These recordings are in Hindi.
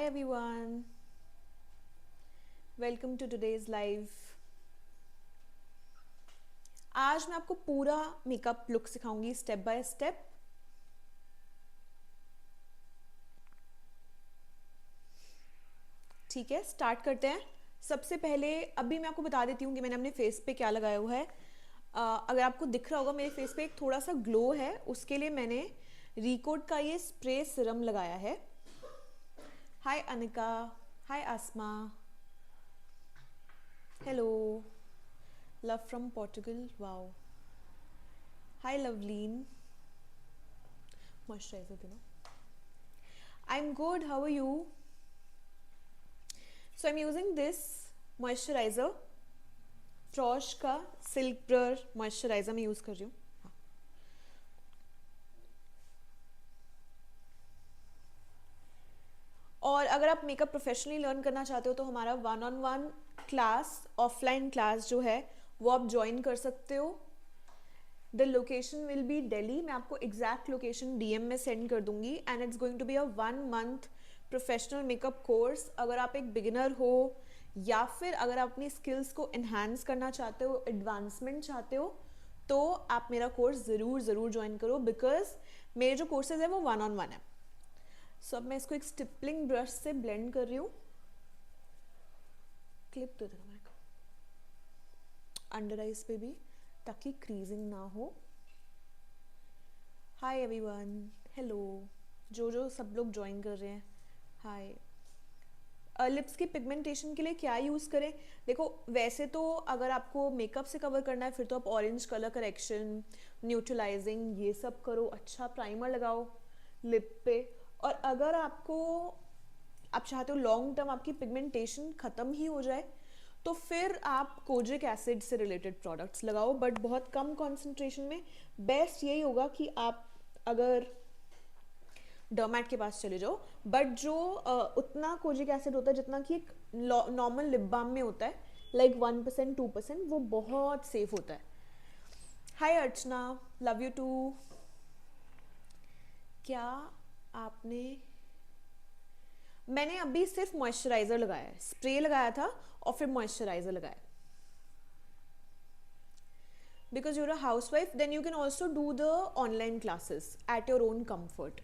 Hi everyone, welcome to today's live. आज मैं आपको पूरा मेकअप लुक सिखाऊंगी स्टेप बाय स्टेप। ठीक है, स्टार्ट करते हैं। सबसे पहले अभी मैं आपको बता देती हूँ कि मैंने अपने फेस पे क्या लगाया हुआ है। अगर आपको दिख रहा होगा मेरे फेस पे एक थोड़ा सा ग्लो है, उसके लिए मैंने रिकोड का ये स्प्रे सिरम लगाया है। Hi Anika, hi Asma, hello, love from Portugal, wow, hi Lovleen, moisturiser देना। I'm good, how are you? So I'm using this moisturizer, फ्रॉश का सिल्क ब्रर मॉइस्चराइजर मैं यूज़ कर रही हूँ। और अगर आप मेकअप प्रोफेशनली लर्न करना चाहते हो तो हमारा 1-on-1 क्लास, ऑफलाइन क्लास जो है वो आप ज्वाइन कर सकते हो। The location will be Delhi. मैं आपको एग्जैक्ट लोकेशन डीएम में सेंड कर दूंगी and it's going to be a 1 month professional makeup course. अगर आप एक बिगिनर हो या फिर अगर आप अपनी स्किल्स को इन्हांस करना चाहते हो, एडवांसमेंट चाहते हो, तो आप मेरा कोर्स ज़रूर ज्वाइन करो, बिकॉज मेरे जो कोर्सेज है वो 1-on-1 है। सो अब मैं इसको एक स्टिपलिंग ब्रश से ब्लेंड कर रही हूँ। क्लिप दे देना मेरे को अंडर आइज पे भी, ताकि क्रीजिंग ना हो। हाय एवरीवन, हेलो, जो सब लोग ज्वाइन कर रहे हैं, हाय। लिप्स की पिगमेंटेशन के लिए क्या यूज़ करें? देखो, वैसे तो अगर आपको मेकअप से कवर करना है फिर तो आप ऑरेंज कलर करेक्शन, न्यूट्रलाइजिंग ये सब करो, अच्छा प्राइमर लगाओ लिप पे। और अगर आप चाहते हो लॉन्ग टर्म आपकी पिगमेंटेशन ख़त्म ही हो जाए तो फिर आप कोजिक एसिड से रिलेटेड प्रोडक्ट्स लगाओ, बट बहुत कम कॉन्सेंट्रेशन में। बेस्ट यही होगा कि आप अगर डर्मैट के पास चले जाओ, बट जो उतना कोजिक एसिड होता है जितना कि एक नॉर्मल लिप बाम में होता है, लाइक 1% 2%, वो बहुत सेफ होता है। हाय अर्चना, लव यू टू। क्या आपने, मैंने अभी सिर्फ मॉइस्चराइजर लगाया है, स्प्रे लगाया था और फिर मॉइस्चराइजर लगाया। Because you're a housewife then you can also do the online classes at your own comfort.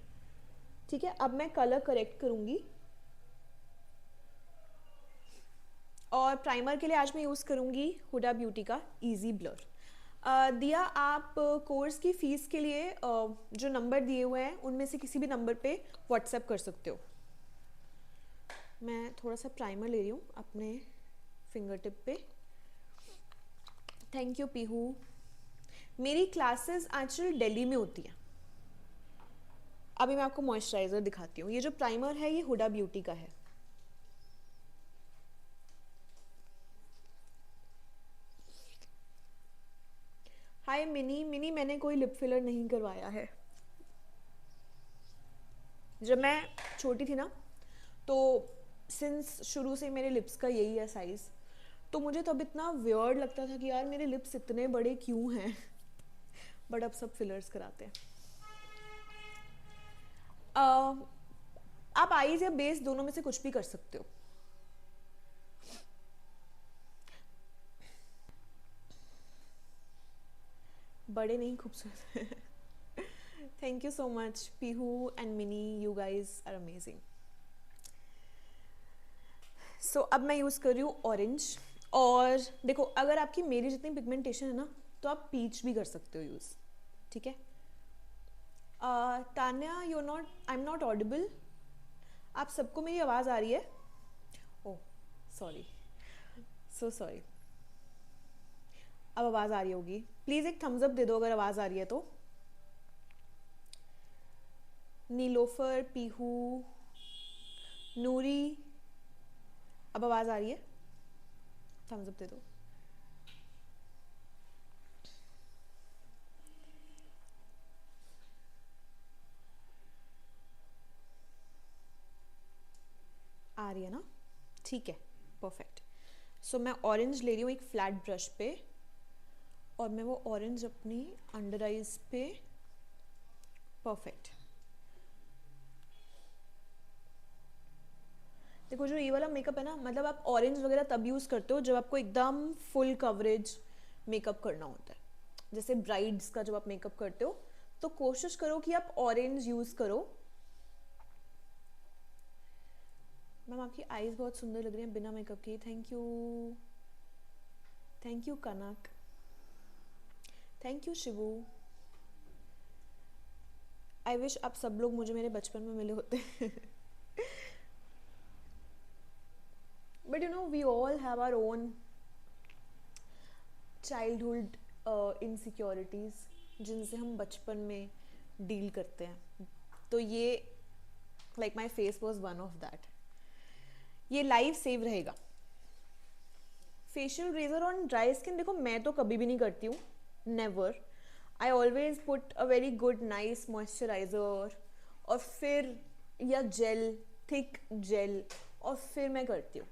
ठीक है, अब मैं कलर करेक्ट करूंगी और प्राइमर के लिए आज मैं यूज़ करूंगी हुडा ब्यूटी का इजी ब्लर। दिया, आप कोर्स की फ़ीस के लिए जो नंबर दिए हुए हैं उनमें से किसी भी नंबर पे व्हाट्सएप कर सकते हो। मैं थोड़ा सा प्राइमर ले रही हूँ अपने फिंगर टिप पे। Thank you Pihu. मेरी क्लासेस एक्चुअली दिल्ली में होती हैं। अभी मैं आपको मॉइस्चराइज़र दिखाती हूँ। ये जो प्राइमर है ये हुडा ब्यूटी का है। हाय मिनी, मिनी मैंने कोई लिप फिलर नहीं करवाया है। जब मैं छोटी थी ना तो सिंस शुरू से मेरे लिप्स का यही है साइज़, तो मुझे तब इतना वियर्ड लगता था कि यार मेरे लिप्स इतने बड़े क्यों हैं। बट अब सब फिलर्स कराते हैं। आप आईज या बेस दोनों में से कुछ भी कर सकते हो। बड़े नहीं, खूबसूरत। Thank you so much Pihu and Mini, you guys are amazing. So अब मैं यूज़ कर रही हूँ ऑरेंज। और देखो, अगर आपकी मेरी जितनी पिगमेंटेशन है ना तो आप पीच भी कर सकते हो यूज़। ठीक है। Tanya, you not, I am not Audible. आप सबको मेरी आवाज़ आ रही है? Oh sorry, so sorry. अब आवाज़ आ रही होगी, प्लीज़ एक थम्स अप दे दो अगर आवाज़ आ रही है तो। नीलोफर, पीहू, नूरी, अब आवाज़ आ रही है? थम्स अप दे दो। आ रही है ना? ठीक है, परफेक्ट। सो मैं ऑरेंज ले रही हूँ एक फ्लैट ब्रश पे और मैं वो ऑरेंज अपनी अंडर आइज पे, परफेक्ट। देखो जो ये वाला मेकअप है ना, मतलब आप ऑरेंज वगैरह तब यूज़ करते हो जब आपको एकदम फुल कवरेज मेकअप करना होता है। जैसे ब्राइड्स का जब आप मेकअप करते हो तो कोशिश करो कि आप ऑरेंज यूज़ करो। मैम आपकी आईज बहुत सुंदर लग रही हैं बिना मेकअप के। Thank you, thank you Kanak, thank you Shivu. I wish आप सब लोग मुझे मेरे बचपन में मिले होते। But you know we all have our own childhood insecurities जिनसे हम बचपन में डील करते हैं। तो ये like my face was one of that. ये लाइफ सेव रहेगा। Facial razor on dry skin, देखो मैं तो कभी भी नहीं करती हूँ, never. I always put a very good nice moisturiser और फिर या जेल, थिक जेल, और फिर मैं करती हूँ।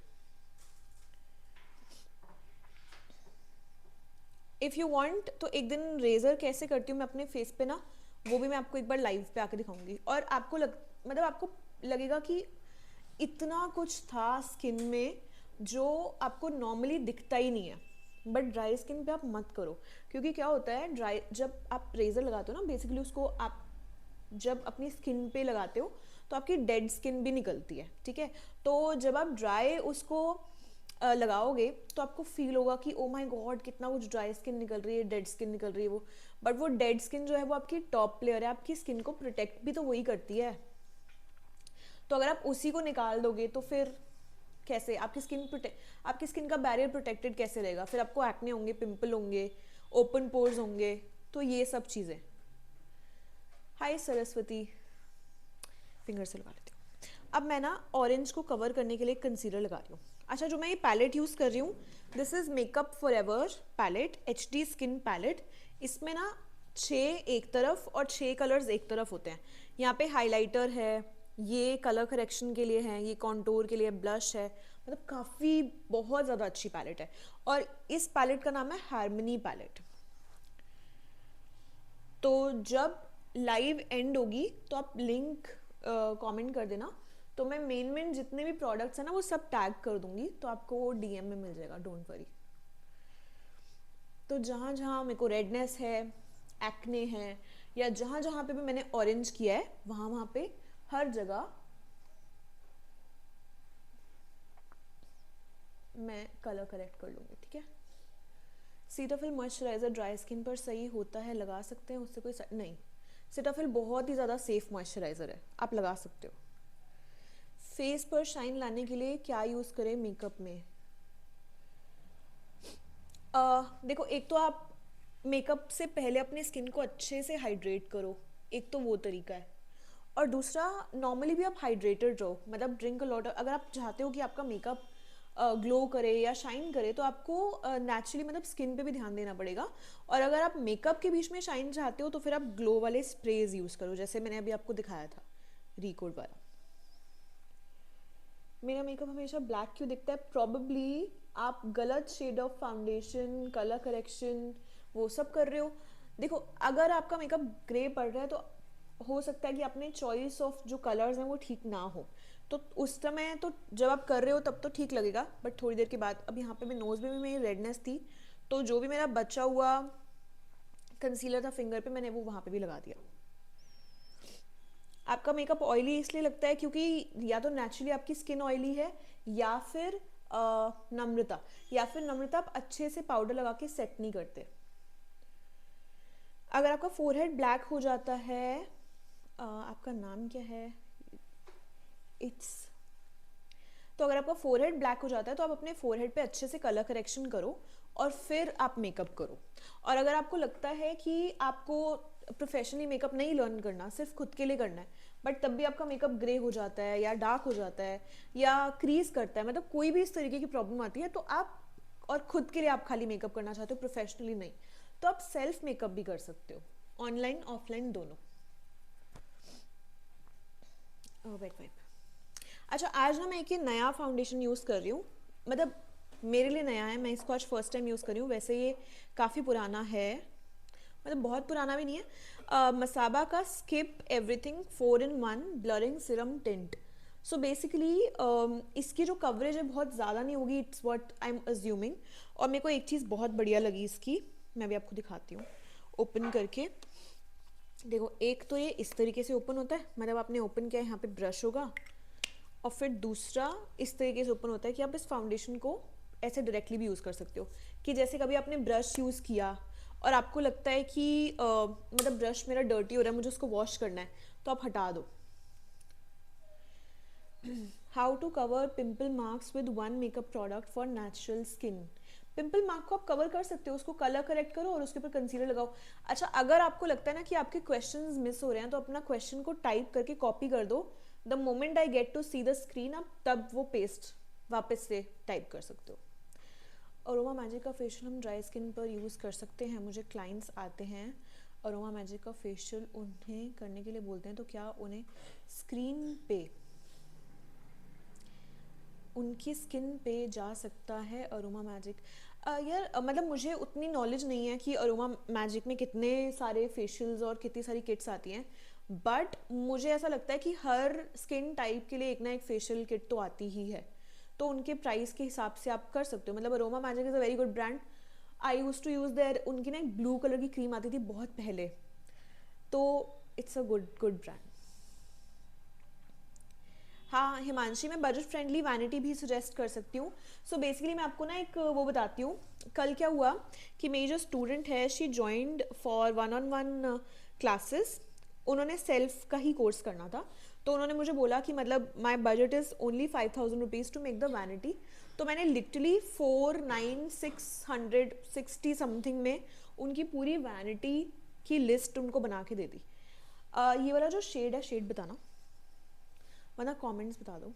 इफ़ यू वांट तो एक दिन रेज़र कैसे करती हूँ मैं अपने फेस पे ना, वो भी मैं आपको एक बार लाइव पे आके दिखाऊंगी। और आपको मतलब आपको लगेगा कि इतना कुछ था स्किन में जो आपको नॉर्मली दिखता ही नहीं है। बट ड्राई स्किन पे आप मत करो, क्योंकि क्या होता है ड्राई, जब आप रेज़र लगाते हो ना बेसिकली उसको आप जब अपनी स्किन पे लगाते हो तो आपकी डेड स्किन भी निकलती है, ठीक है। तो जब आप ड्राई उसको लगाओगे तो आपको फील होगा कि ओ माय गॉड कितना कुछ ड्राई स्किन निकल रही है, डेड स्किन निकल रही है वो। बट वो डेड स्किन जो है वो आपकी टॉप लेयर है, आपकी स्किन को प्रोटेक्ट भी तो वही करती है। तो अगर आप उसी को निकाल दोगे तो फिर कैसे आपकी स्किन का बैरियर प्रोटेक्टेड कैसे रहेगा? फिर आपको एक्ने होंगे, पिंपल होंगे, ओपन पोर्स होंगे, तो ये सब चीज़ें। हाय सरस्वती, फिंगर से लगा लेती हूँ। अब मैं ना ऑरेंज को कवर करने के लिए कंसीलर लगा रही हूँ। अच्छा, जो मैं ये पैलेट यूज़ कर रही हूँ, this is makeup forever palette, HD skin palette. इसमें ना 6 एक तरफ और 6 कलर्स एक तरफ होते हैं। यहाँ पे हाइलाइटर है, ये कलर करेक्शन के लिए है, ये कॉन्टोर के लिए, ब्लश है, मतलब काफ़ी बहुत ज़्यादा अच्छी पैलेट है। और इस पैलेट का नाम है हार्मनी पैलेट। तो जब लाइव एंड होगी तो आप लिंक कमेंट कर देना, तो मैं मेन जितने भी प्रोडक्ट्स हैं ना वो सब टैग कर दूंगी, तो आपको वो DM में मिल जाएगा, डोंट वरी। तो जहाँ जहाँ मेरे को रेडनेस है, एक्ने है, या जहाँ जहाँ पे भी मैंने ऑरेंज किया है वहाँ वहाँ पे हर जगह मैं कलर करेक्ट कर लूँगी, ठीक है। सीटाफिल मॉइस्चराइज़र ड्राई स्किन पर सही होता है, लगा सकते हैं, उससे कोई नहीं। सीटाफिल बहुत ही ज़्यादा सेफ मॉइस्चराइज़र है, आप लगा सकते हो। फेस पर शाइन लाने के लिए क्या यूज़ करें मेकअप में? देखो, एक तो आप मेकअप से पहले अपनी स्किन को अच्छे से हाइड्रेट करो, एक तो वो तरीका है। और दूसरा, नॉर्मली भी आप हाइड्रेटेड रहो, मतलब ड्रिंक अ लॉट। अगर आप चाहते हो कि आपका मेकअप ग्लो करे या शाइन करे तो आपको नेचुरली मतलब स्किन पे भी ध्यान देना पड़ेगा। और अगर आप मेकअप के बीच में शाइन चाहते हो तो फिर आप ग्लो वाले स्प्रेज यूज़ करो, जैसे मैंने अभी आपको दिखाया था रिकोड वाला। मेरा मेकअप हमेशा ब्लैक क्यों दिखता है? प्रॉबेबली आप गलत shade of foundation, colour correction, वो सब कर रहे हो। देखो, अगर आपका मेकअप ग्रे पड़ रहा है तो हो सकता है कि अपने चॉइस ऑफ जो कलर्स हैं वो ठीक ना हो, तो उस समय तो जब आप कर रहे हो तब तो ठीक लगेगा, बट थोड़ी देर के बाद, अब यहाँ पे मेरे नोज़ में भी मेरी रेडनेस थी, तो जो भी मेरा बचा हुआ कंसीलर था फिंगर पे, मैंने वो वहाँ पे भी लगा दिया। आपका मेकअप ऑयली इसलिए लगता है क्योंकि या तो नेचुरली आपकी स्किन ऑयली है, या फिर नम्रता आप अच्छे से पाउडर लगा के सेट नहीं करते। अगर आपका फोरहेड ब्लैक हो जाता है, आपका नाम क्या है? इट्स तो अगर आपका फोरहेड ब्लैक हो जाता है तो आप अपने फोरहेड पे अच्छे से कलर करेक्शन करो और फिर आप मेकअप करो। और अगर आपको लगता है कि आपको प्रोफेशनली मेकअप नहीं लर्न करना, सिर्फ खुद के लिए करना है, बट तब भी आपका मेकअप ग्रे हो जाता है या डार्क हो जाता है या क्रीज करता है, मतलब कोई भी इस तरीके की प्रॉब्लम आती है, तो आप, और खुद के लिए आप खाली मेकअप करना चाहते हो, प्रोफेशनली नहीं, तो आप सेल्फ मेकअप भी कर सकते हो, ऑनलाइन ऑफलाइन दोनों। Wait wipe. अच्छा, आज ना मैं एक ये नया फाउंडेशन यूज़ कर रही हूँ, मतलब मेरे लिए नया है, मैं इसको आज फर्स्ट टाइम यूज़ कर रही हूँ। वैसे ये काफ़ी पुराना है, मतलब बहुत पुराना भी नहीं है। मसाबा का skip everything 4 in 1 blurring Siram tint. So basically इसकी जो कवरेज है बहुत ज़्यादा नहीं होगी, it's what I am assuming. और मेरे को एक चीज़ बहुत बढ़िया लगी इसकी, मैं भी आपको दिखाती हूँ ओपन करके। देखो, एक तो ये इस तरीके से ओपन होता है, मतलब आपने ओपन किया, यहाँ पे ब्रश होगा, और फिर दूसरा इस तरीके से ओपन होता है कि आप इस फाउंडेशन को ऐसे डायरेक्टली भी यूज़ कर सकते हो। कि जैसे कभी आपने ब्रश यूज़ किया और आपको लगता है कि मतलब ब्रश मेरा डर्टी हो रहा है, मुझे उसको वॉश करना है, तो आप हटा दो। How to cover pimple marks with one makeup product for natural skin. Pimple mark को आप कवर कर सकते हो, उसको कलर करेक्ट करो और उसके ऊपर कंसीलर लगाओ। अच्छा, अगर आपको लगता है ना कि आपके क्वेश्चंस मिस हो रहे हैं, तो अपना क्वेश्चन को टाइप करके कॉपी कर दो। The moment I get to see the screen, आप तब वो पेस्ट वापस से टाइप कर सकते हो। अरोमा मैजिक का फेशियल हम ड्राई स्किन पर यूज़ कर सकते हैं। मुझे क्लाइंट्स आते हैं, अरोमा मैजिक का फेशियल उन्हें करने के लिए बोलते हैं, तो क्या उन्हें स्क्रीन पे उनकी स्किन पे जा सकता है अरोमा मैजिक? यार मतलब मुझे उतनी नॉलेज नहीं है कि अरोमा मैजिक में कितने सारे फेशियल्स और कितनी सारी किट्स आती हैं, बट मुझे ऐसा लगता है कि हर स्किन टाइप के लिए एक ना एक फेशियल किट तो आती ही है, तो उनके प्राइस के हिसाब से आप कर सकते हो। मतलब aroma magic is a very good brand. I use to use their, उनकी ना एक ब्लू कलर की क्रीम आती थी बहुत पहले, तो it's a good good brand. हाँ हिमांशी, मैं बजट फ्रेंडली वैनिटी भी सजेस्ट कर सकती हूँ। सो बेसिकली मैं आपको ना एक वो बताती हूँ। कल क्या हुआ कि मेरी जो स्टूडेंट है, she joined for one on one classes. उन्होंने सेल्फ का ही कोर्स करना था, तो उन्होंने मुझे बोला कि मतलब my budget is only 5000 rupees to make the vanity. तो मैंने लिटरली 49660 समथिंग में उनकी पूरी वैनिटी की लिस्ट उनको बना के दे दी। ये वाला जो शेड है, शेड बताना, वरना कमेंट्स बता दो।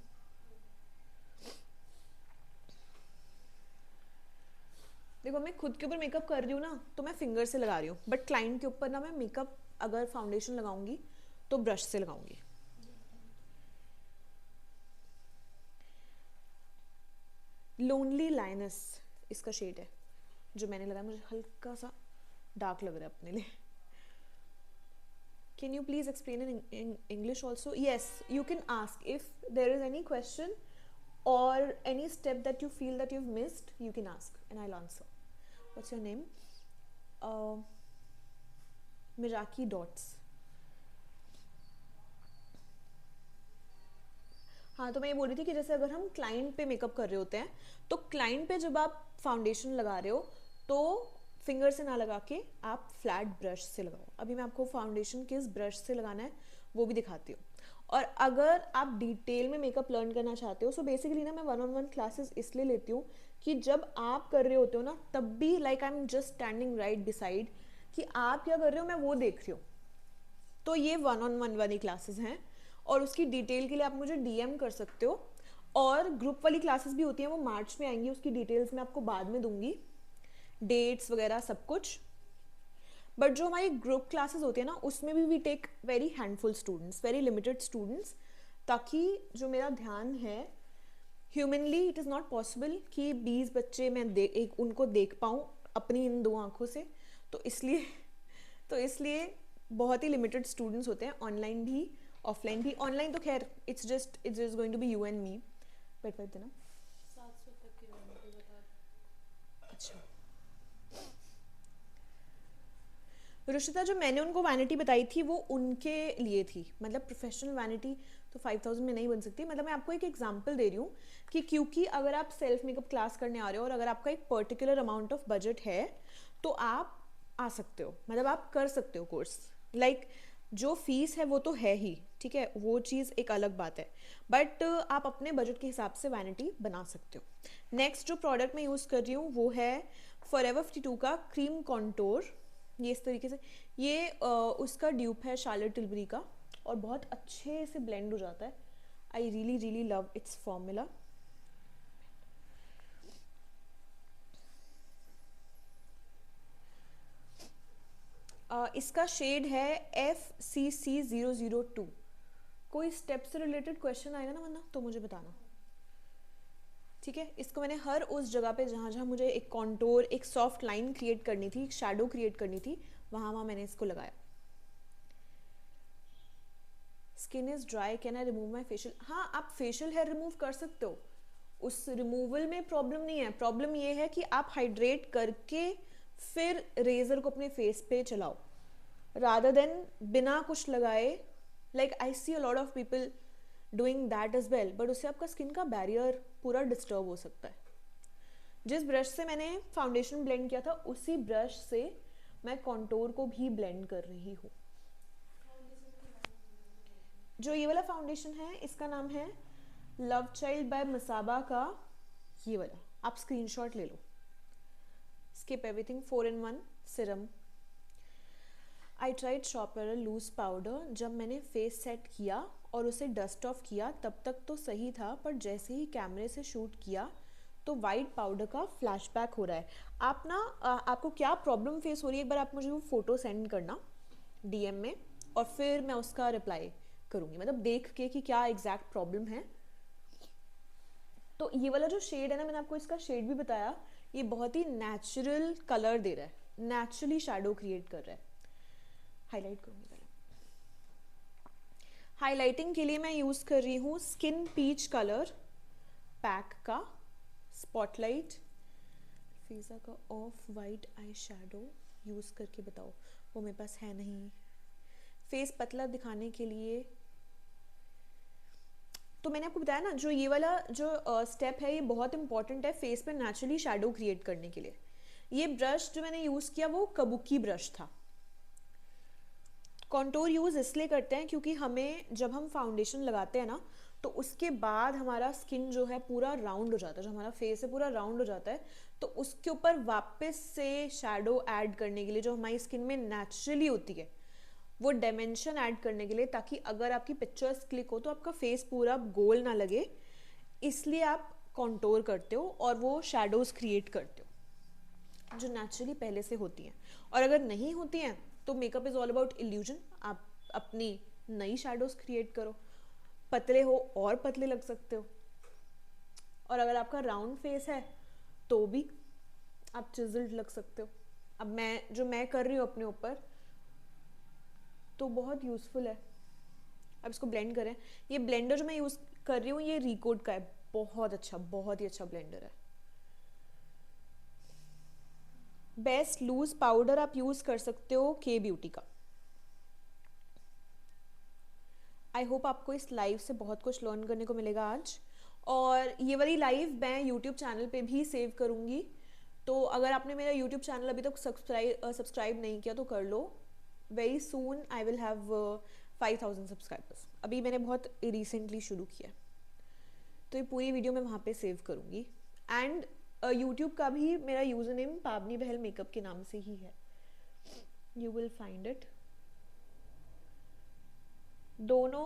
देखो, मैं खुद के ऊपर मेकअप कर रही हूँ ना, तो मैं फिंगर से लगा रही हूँ, बट क्लाइंट के ऊपर ना मैं मेकअप अगर फाउंडेशन लगाऊंगी तो ब्रश से लगाऊंगी। लोनली लाइनस इसका शेड है जो मैंने लगाया, मुझे हल्का सा डार्क लग रहा है अपने लिए। Can you please explain in English also? Yes, you can ask if there is any question or any step that you feel that you've missed, you can ask and I'll answer. What's your name? uh, Miraki dots. हाँ, तो मैं ये बोल रही थी कि जैसे अगर हम क्लाइंट पे मेकअप कर रहे होते हैं, तो क्लाइंट पे जब आप फाउंडेशन लगा रहे हो तो फिंगर से ना लगा के आप फ्लैट ब्रश से लगाओ। अभी मैं आपको फाउंडेशन किस ब्रश से लगाना है वो भी दिखाती हूँ। और अगर आप डिटेल में मेकअप लर्न करना चाहते हो, सो बेसिकली ना मैं वन ऑन वन क्लासेस इसलिए लेती हूँ कि जब आप कर रहे होते हो ना, तब भी like I am just standing right beside कि आप क्या कर रहे हो, मैं वो देख रही हूँ। तो ये वन ऑन वन वाली क्लासेस हैं, और उसकी डिटेल के लिए आप मुझे डीएम कर सकते हो। और ग्रुप वाली क्लासेस भी होती हैं, वो मार्च में आएंगी, उसकी डिटेल्स मैं आपको बाद में दूंगी, डेट्स वगैरह सब कुछ। बट जो हमारी ग्रुप क्लासेस होती है ना, उसमें भी we take very handful students, very limited students, ताकि जो मेरा ध्यान है, humanly it is not possible कि 20 बच्चे मैं उनको देख पाऊँ अपनी इन दो आँखों से। तो इसलिए बहुत ही लिमिटेड स्टूडेंट्स होते हैं, ऑनलाइन भी ऑफलाइन भी। ऑनलाइन तो खैर it's just going to be you and me. Wait wait देना, 700 तक की वारंटी बता। अच्छा रुशिता, जो मैंने उनको वैनिटी बताई थी वो उनके लिए थी, मतलब प्रोफेशनल वैनिटी तो 5000 में नहीं बन सकती। मतलब मैं आपको एक एग्जांपल दे रही हूँ कि क्योंकि अगर आप सेल्फ मेकअप क्लास करने आ रहे हो और अगर आपका एक पर्टिकुलर अमाउंट ऑफ बजट है, तो आप आ सकते हो, मतलब आप कर सकते हो कोर्स। लाइक जो फीस है वो तो है ही, ठीक है, वो चीज़ एक अलग बात है, बट आप अपने बजट के हिसाब से वैनिटी बना सकते हो। नेक्स्ट जो प्रोडक्ट मैं यूज़ कर रही हूँ वो है फॉरएवर 52 का क्रीम कॉन्टोर। ये इस तरीके से, ये उसका ड्यूप है शार्लेट टिलबरी का, और बहुत अच्छे से ब्लेंड हो जाता है। I really really love it's formula. इसका शेड है FCC002। कोई स्टेप से रिलेटेड क्वेश्चन आएगा ना वरना तो मुझे बताना, ठीक है। इसको मैंने हर उस जगह पे जहाँ जहाँ मुझे एक कॉन्टोर, एक सॉफ्ट लाइन क्रिएट करनी थी, एक शैडो क्रिएट करनी थी, वहाँ वहाँ मैंने इसको लगाया। Skin is dry, can I remove my facial? हाँ, आप फेशियल हेयर रिमूव कर सकते हो, उस रिमूवल में प्रॉब्लम नहीं है। प्रॉब्लम ये है कि आप हाइड्रेट करके फिर रेजर को अपने फेस पे चलाओ रादर देन बिना कुछ लगाए। Like I see a lot of people doing that is well, but उससे आपका स्किन का बैरियर पूरा डिस्टर्ब हो सकता है। जिस ब्रश से मैंने फाउंडेशन ब्लेंड किया था उसी ब्रश से मैं कॉन्टोर को भी ब्लेंड कर रही हूँ। जो ये वाला फाउंडेशन है इसका नाम है लव चाइल्ड बाय मसाबा का, ये वाला आप स्क्रीनशॉट ले लो। Skip everything 4-in-1 serum. I tried shopper loose powder, जब मैंने फेस सेट किया और उसे डस्ट ऑफ किया तब तक तो सही था, पर जैसे ही कैमरे से शूट किया तो वाइट पाउडर का फ्लैशबैक हो रहा है। आप ना आपको क्या प्रॉब्लम फेस हो रही है, एक बार आप मुझे वो फोटो सेंड करना डीएम में, और फिर मैं उसका रिप्लाई करूँगी, मतलब देख के कि क्या एग्जैक्ट प्रॉब्लम है। तो ये वाला जो शेड है ना, मैंने आपको इसका शेड भी बताया, ये बहुत ही नेचुरल कलर दे रहा है, नेचुरली शैडो क्रिएट कर रहा है। हाईलाइट करूँगी पहले। हाईलाइटिंग के लिए मैं यूज़ कर रही हूँ स्किन पीच कलर पैक का स्पॉटलाइट। फीज़ा का of white eye shadow use करके बताओ, वो मेरे पास है नहीं। फेस पतला दिखाने के लिए तो मैंने आपको बताया ना, जो ये वाला जो स्टेप है ये बहुत इंपॉर्टेंट है फेस पे नेचुरली शैडो क्रिएट करने के लिए। ये ब्रश जो मैंने यूज़ किया वो कबूकी ब्रश था। कॉन्टोर यूज़ इसलिए करते हैं क्योंकि हमें जब हम फाउंडेशन लगाते हैं ना तो उसके बाद हमारा स्किन जो है पूरा राउंड हो जाता है, जो हमारा फेस है पूरा राउंड हो जाता है, तो उसके ऊपर वापस से शैडो ऐड करने के लिए जो हमारी स्किन में नेचुरली होती है वो डायमेंशन ऐड करने के लिए, ताकि अगर आपकी पिक्चर्स क्लिक हो तो आपका फेस पूरा गोल ना लगे, इसलिए आप कॉन्टोर करते हो और वो शैडोज क्रिएट करते हो जो नेचुरली पहले से होती हैं। और अगर नहीं होती हैं तो makeup is all about illusion, आप अपनी नई शैडोज क्रिएट करो। पतले हो और पतले लग सकते हो, और अगर आपका राउंड फेस है तो भी आप चिजल्ड लग सकते हो। अब मैं कर रही हूँ अपने ऊपर तो बहुत यूज़फुल है। अब इसको ब्लेंड करें। ये ब्लेंडर जो मैं यूज़ कर रही हूँ ये रिकोड का है, बहुत अच्छा, बहुत ही अच्छा ब्लेंडर है। बेस्ट लूज पाउडर आप यूज़ कर सकते हो के ब्यूटी का। आई होप आपको इस लाइव से बहुत कुछ लर्न करने को मिलेगा आज, और ये वाली लाइव मैं यूट्यूब चैनल पे भी सेव करूँगी, तो अगर आपने मेरा यूट्यूब चैनल अभी तक सब्सक्राइब नहीं किया तो कर लो। Very soon I will have 5000 subscribers. अभी मैंने बहुत रिसेंटली शुरू किया है, तो ये पूरी वीडियो मैं वहाँ पे सेव करूँगी। एंड यूट्यूब का भी मेरा यूज़र नेम पावनी बहल मेकअप के नाम से ही है, यू विल फाइंड इट। दोनों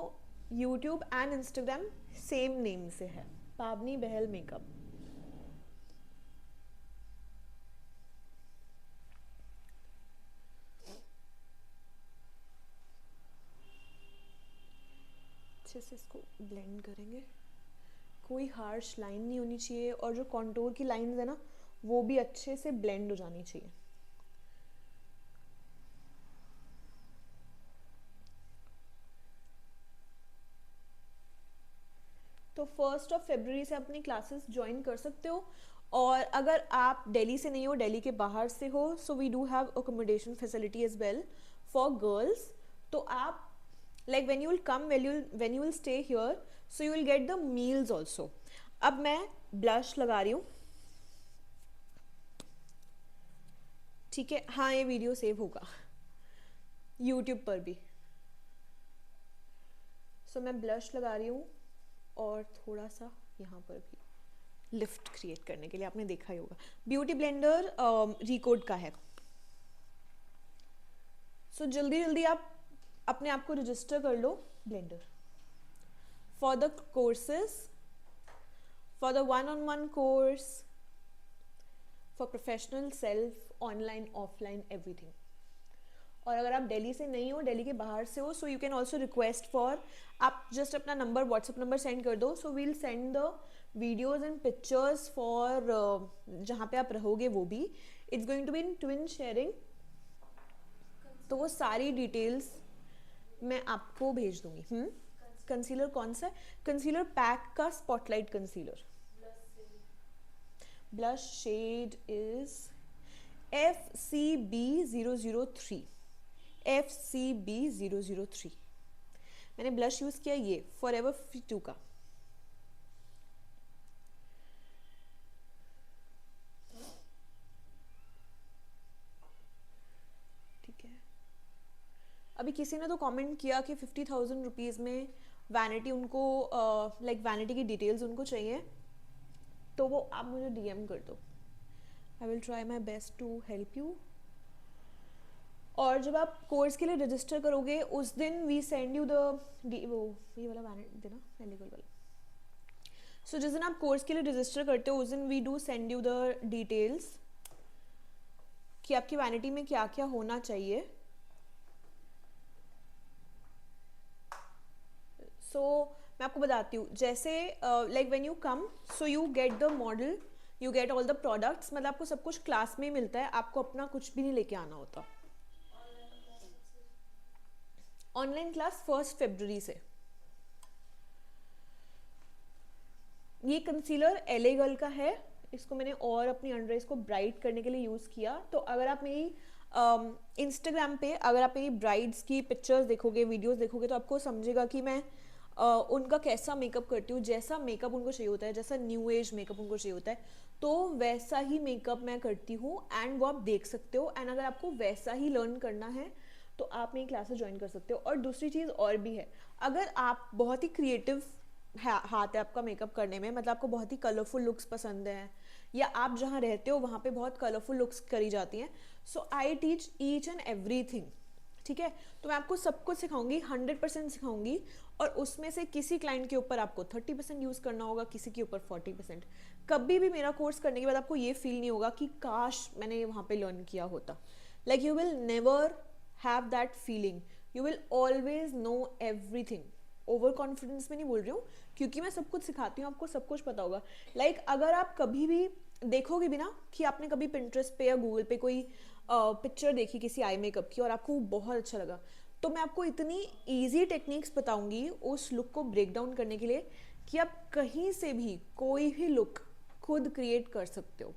YouTube and Instagram same name से है, पावनी बहल मेकअप। अच्छे से इसको ब्लेंड करेंगे, कोई हार्श लाइन नहीं होनी चाहिए, और जो कॉन्टोर की लाइंस है ना वो भी अच्छे से ब्लेंड हो जानी चाहिए। तो 1 फरवरी से अपनी क्लासेस ज्वाइन कर सकते हो, और अगर आप दिल्ली से नहीं हो, दिल्ली के बाहर से हो, so we do have accommodation facility as well for girls. तो आप like when you will come, when you will stay here, so you will get the meals also. अब मैं ब्लश लगा रही हूँ, ठीक है? हाँ, ये वीडियो सेव होगा यूट्यूब पर भी। सो मैं ब्लश लगा रही हूँ और थोड़ा सा यहाँ पर भी लिफ्ट क्रिएट करने के लिए, आपने देखा ही होगा ब्यूटी ब्लेंडर रिकोड का है। सो जल्दी जल्दी आप अपने आप को रजिस्टर कर लो blender for the courses, for the 1-on-1 course, for professional self, online offline everything. और अगर आप दिल्ली से नहीं हो, दिल्ली के बाहर से हो, so you can also request for, आप जस्ट अपना नंबर, व्हाट्सएप नंबर सेंड कर दो, so we'll send the videos and pictures for जहाँ पे आप रहोगे वो भी। It's going to be in twin sharing, तो वो सारी डिटेल्स मैं आपको भेज दूँगी। कंसीलर कौन सा है? कंसीलर पैक का स्पॉटलाइट कंसीलर। ब्लश से blush shade is FCB003। FCB003 मैंने ब्लश यूज किया ये फॉरएवर 52 का। ठीक है, अभी किसी ने तो कमेंट किया कि 50,000 रुपीज़ में वैनिटी उनको लाइक वैनिटी की डिटेल्स उनको चाहिए, तो वो आप मुझे DM कर दो। I will try my best to help you. और जब आप कोर्स के लिए रजिस्टर करोगे उस दिन वी सेंड यू द वो ये वाला वैनिटी देना एलिगल वाला। सो जिस दिन आप कोर्स के लिए रजिस्टर करते हो उस दिन we do send you the details कि आपकी वैनिटी में क्या क्या होना चाहिए। सो मैं आपको बताती हूँ, जैसे like when you come so you get the model, you get all the products, मतलब आपको सब कुछ क्लास में ही मिलता है, आपको अपना कुछ भी नहीं लेके आना होता। ऑनलाइन क्लास 1 फरवरी से। ये कंसीलर LA गर्ल का है, इसको मैंने और अपनी अंडर आइज को ब्राइट करने के लिए यूज़ किया। तो अगर आप मेरी इंस्टाग्राम पे अगर आप मेरी ब्राइड्स की पिक्चर्स देखोगे, वीडियोस देखोगे, तो आपको समझेगा कि मैं उनका कैसा मेकअप करती हूँ, जैसा मेकअप उनको चाहिए होता है, जैसा न्यू एज मेकअप उनको चाहिए होता है, तो वैसा ही मेकअप मैं करती हूँ एंड वो आप देख सकते हो। एंड अगर आपको वैसा ही लर्न करना है तो आप मेरी क्लासेस ज्वाइन कर सकते हो। और दूसरी चीज़ और भी है, अगर आप बहुत ही क्रिएटिव हाथ है आपका मेकअप करने में, मतलब आपको बहुत ही कलरफुल लुक्स पसंद हैं या आप जहाँ रहते हो वहाँ पे बहुत कलरफुल लुक्स करी जाती हैं, so I teach each and everything. ठीक है, तो मैं आपको सब कुछ सिखाऊंगी, 100% सिखाऊंगी। और उसमें से किसी क्लाइंट के ऊपर आपको 30% यूज़ करना होगा, किसी के ऊपर 40%। कभी भी मेरा कोर्स करने के बाद आपको ये फील नहीं होगा कि काश मैंने वहाँ पे लर्न किया होता। Like you will never have that feeling, you will always know everything. Over confidence में नहीं बोल रही हूँ, क्योंकि मैं सब कुछ सिखाती हूँ, आपको सब कुछ पता होगा। लाइक अगर आप कभी भी देखोगे भी ना कि आपने कभी पिंटरेस्ट पे या गूगल पे कोई पिक्चर देखी किसी आई मेकअप की और आपको वो बहुत अच्छा लगा, तो मैं आपको इतनी ईजी टेक्निक्स बताऊंगी उस लुक को ब्रेक डाउन करने के लिए कि आप कहीं से भी कोई भी लुक खुद क्रिएट कर सकते हो।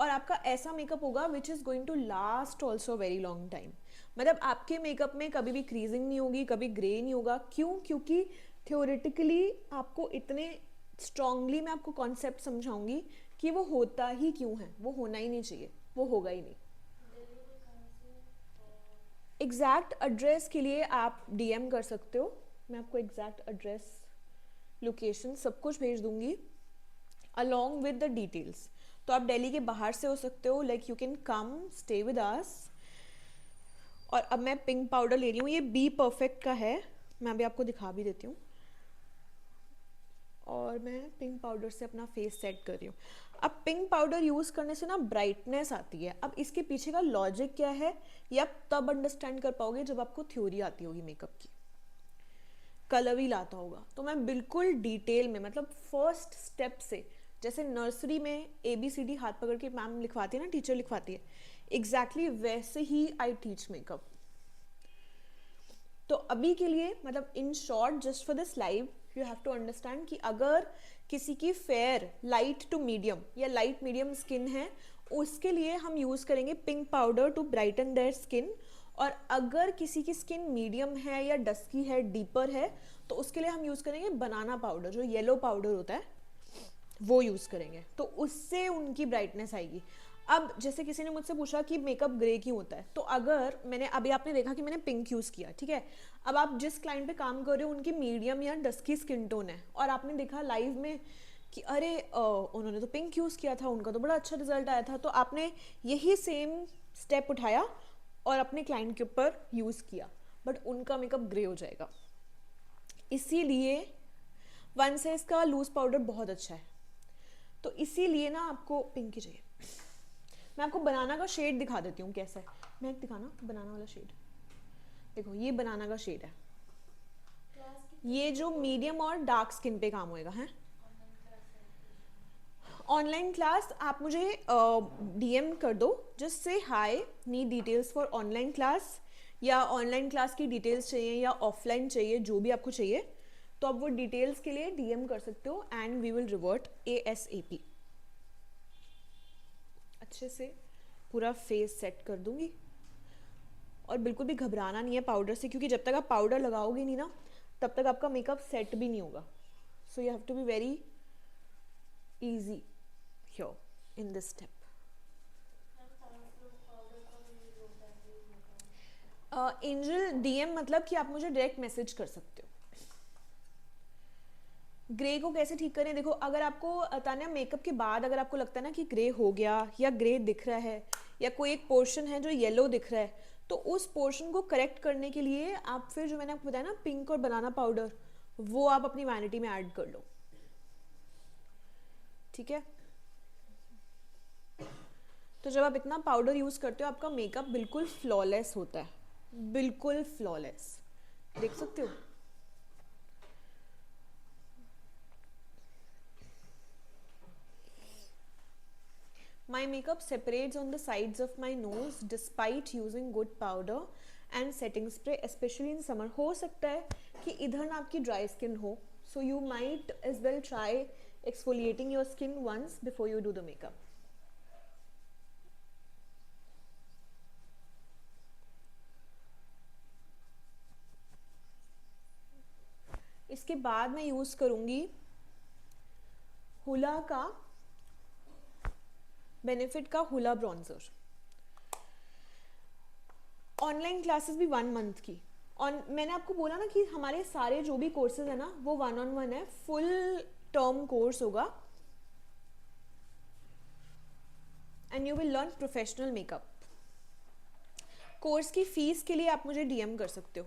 और आपका ऐसा मेकअप होगा which is going to last also very long time. मतलब आपके मेकअप में कभी भी क्रीजिंग नहीं होगी, कभी ग्रे नहीं होगा। क्यों? क्योंकि थ्योरेटिकली आपको इतने स्ट्रांगली मैं आपको कॉन्सेप्ट समझाऊंगी कि वो होता ही क्यों है, वो होना ही नहीं चाहिए, वो होगा ही नहीं। डिलीवरी कहाँ से और एग्जैक्ट एड्रेस के लिए आप DM कर सकते हो, मैं आपको एग्जैक्ट एड्रेस, लोकेशन सब कुछ भेज दूंगी अलॉन्ग विद द डिटेल्स। तो आप दिल्ली के बाहर से हो सकते हो, like you can come stay with us. और अब मैं पिंक पाउडर ले रही हूँ, ये बी परफेक्ट का है, मैं अभी आपको दिखा भी देती हूँ। और मैं पिंक पाउडर से अपना फेस सेट कर रही हूँ। अब पिंक पाउडर यूज़ करने से ना ब्राइटनेस आती है। अब इसके पीछे का लॉजिक क्या है ये आप तब अंडरस्टैंड कर पाओगे जब आपको थ्योरी आती होगी मेकअप की, कलर ही लाता होगा। तो मैं बिल्कुल डिटेल में, मतलब फर्स्ट स्टेप से, जैसे नर्सरी में ABCD हाथ पकड़ के मैम लिखवाती है ना, टीचर लिखवाती है, एग्जैक्टली वैसे ही आई टीच मेकअप। तो अभी के लिए, मतलब in short, just for this live you have to understand कि अगर किसी की फेयर लाइट टू मीडियम या लाइट मीडियम स्किन है, उसके लिए हम यूज़ करेंगे pink powder to brighten their skin. और अगर किसी की स्किन मीडियम है या डस्की है, डीपर है, तो उसके लिए हम यूज़ करेंगे बनाना पाउडर, जो येलो पाउडर होता है वो यूज़ करेंगे, तो उससे उनकी ब्राइटनेस आएगी। अब जैसे किसी ने मुझसे पूछा कि मेकअप ग्रे क्यों होता है, तो अगर मैंने अभी, आपने देखा कि मैंने पिंक यूज़ किया, ठीक है। अब आप जिस क्लाइंट पे काम कर रहे हो उनकी मीडियम या डस्की स्किन टोन है, और आपने देखा लाइव में कि अरे उन्होंने तो पिंक यूज़ किया था, उनका तो बड़ा अच्छा रिजल्ट आया था, तो आपने यही सेम स्टेप उठाया और अपने क्लाइंट के ऊपर यूज़ किया, बट उनका मेकअप ग्रे हो जाएगा। इसीलिए वन सेज का लूज पाउडर बहुत अच्छा है, तो इसीलिए ना आपको पिंक ही चाहिए। मैं आपको बनाना का शेड दिखा देती हूँ कैसा है। मैं एक दिखाना बनाना वाला शेड, देखो ये बनाना का शेड है, क्लास की ये जो मीडियम और डार्क स्किन पे काम होएगा है। ऑनलाइन क्लास है। ऑनलाइन क्लास आप मुझे DM कर दो, just say hi, need details for online class, या ऑनलाइन क्लास की डिटेल्स चाहिए या ऑफलाइन चाहिए, जो भी आपको चाहिए, तो आप वो डिटेल्स के लिए DM कर सकते हो and we will revert ASAP। अच्छे से पूरा फेस सेट कर दूंगी और बिल्कुल भी घबराना नहीं है पाउडर से, क्योंकि जब तक आप पाउडर लगाओगे नहीं ना तब तक आपका मेकअप सेट भी नहीं होगा। So you have to be very easy here in this step. Ma'am कहाँ से पाउडर का यूज होता है प्लीज बताओ। एंजल DM मतलब कि आप मुझे डायरेक्ट मैसेज कर सकते हो। ग्रे को कैसे ठीक करें, देखो अगर आपको तान्या मेकअप के बाद अगर आपको लगता है ना कि ग्रे हो गया या ग्रे दिख रहा है या कोई एक पोर्शन है जो येलो दिख रहा है, तो उस पोर्शन को करेक्ट करने के लिए आप फिर जो मैंने आपको बताया ना पिंक और बनाना पाउडर, वो आप अपनी वैनिटी में ऐड कर लो। ठीक है, तो जब आप इतना पाउडर यूज करते हो आपका मेकअप बिल्कुल फ्लॉलेस होता है, बिल्कुल फ्लॉलेस, देख सकते हो। My makeup separates on the sides of my nose despite using good powder and setting spray, especially in summer. हो सकता है कि इधर ना आपकी dry skin हो, so you might as well try exfoliating your skin once before you do the makeup. इसके बाद मैं यूज़ करूँगी हुला का बेनिफिट का हुला ब्रॉन्जर। ऑनलाइन क्लासेस भी 1 मंथ की, और मैंने आपको बोला ना कि हमारे सारे जो भी कोर्सेज है ना वो 1-on-1 है, फुल टर्म कोर्स होगा and you will learn professional makeup. Course की फीस के लिए आप मुझे DM कर सकते हो।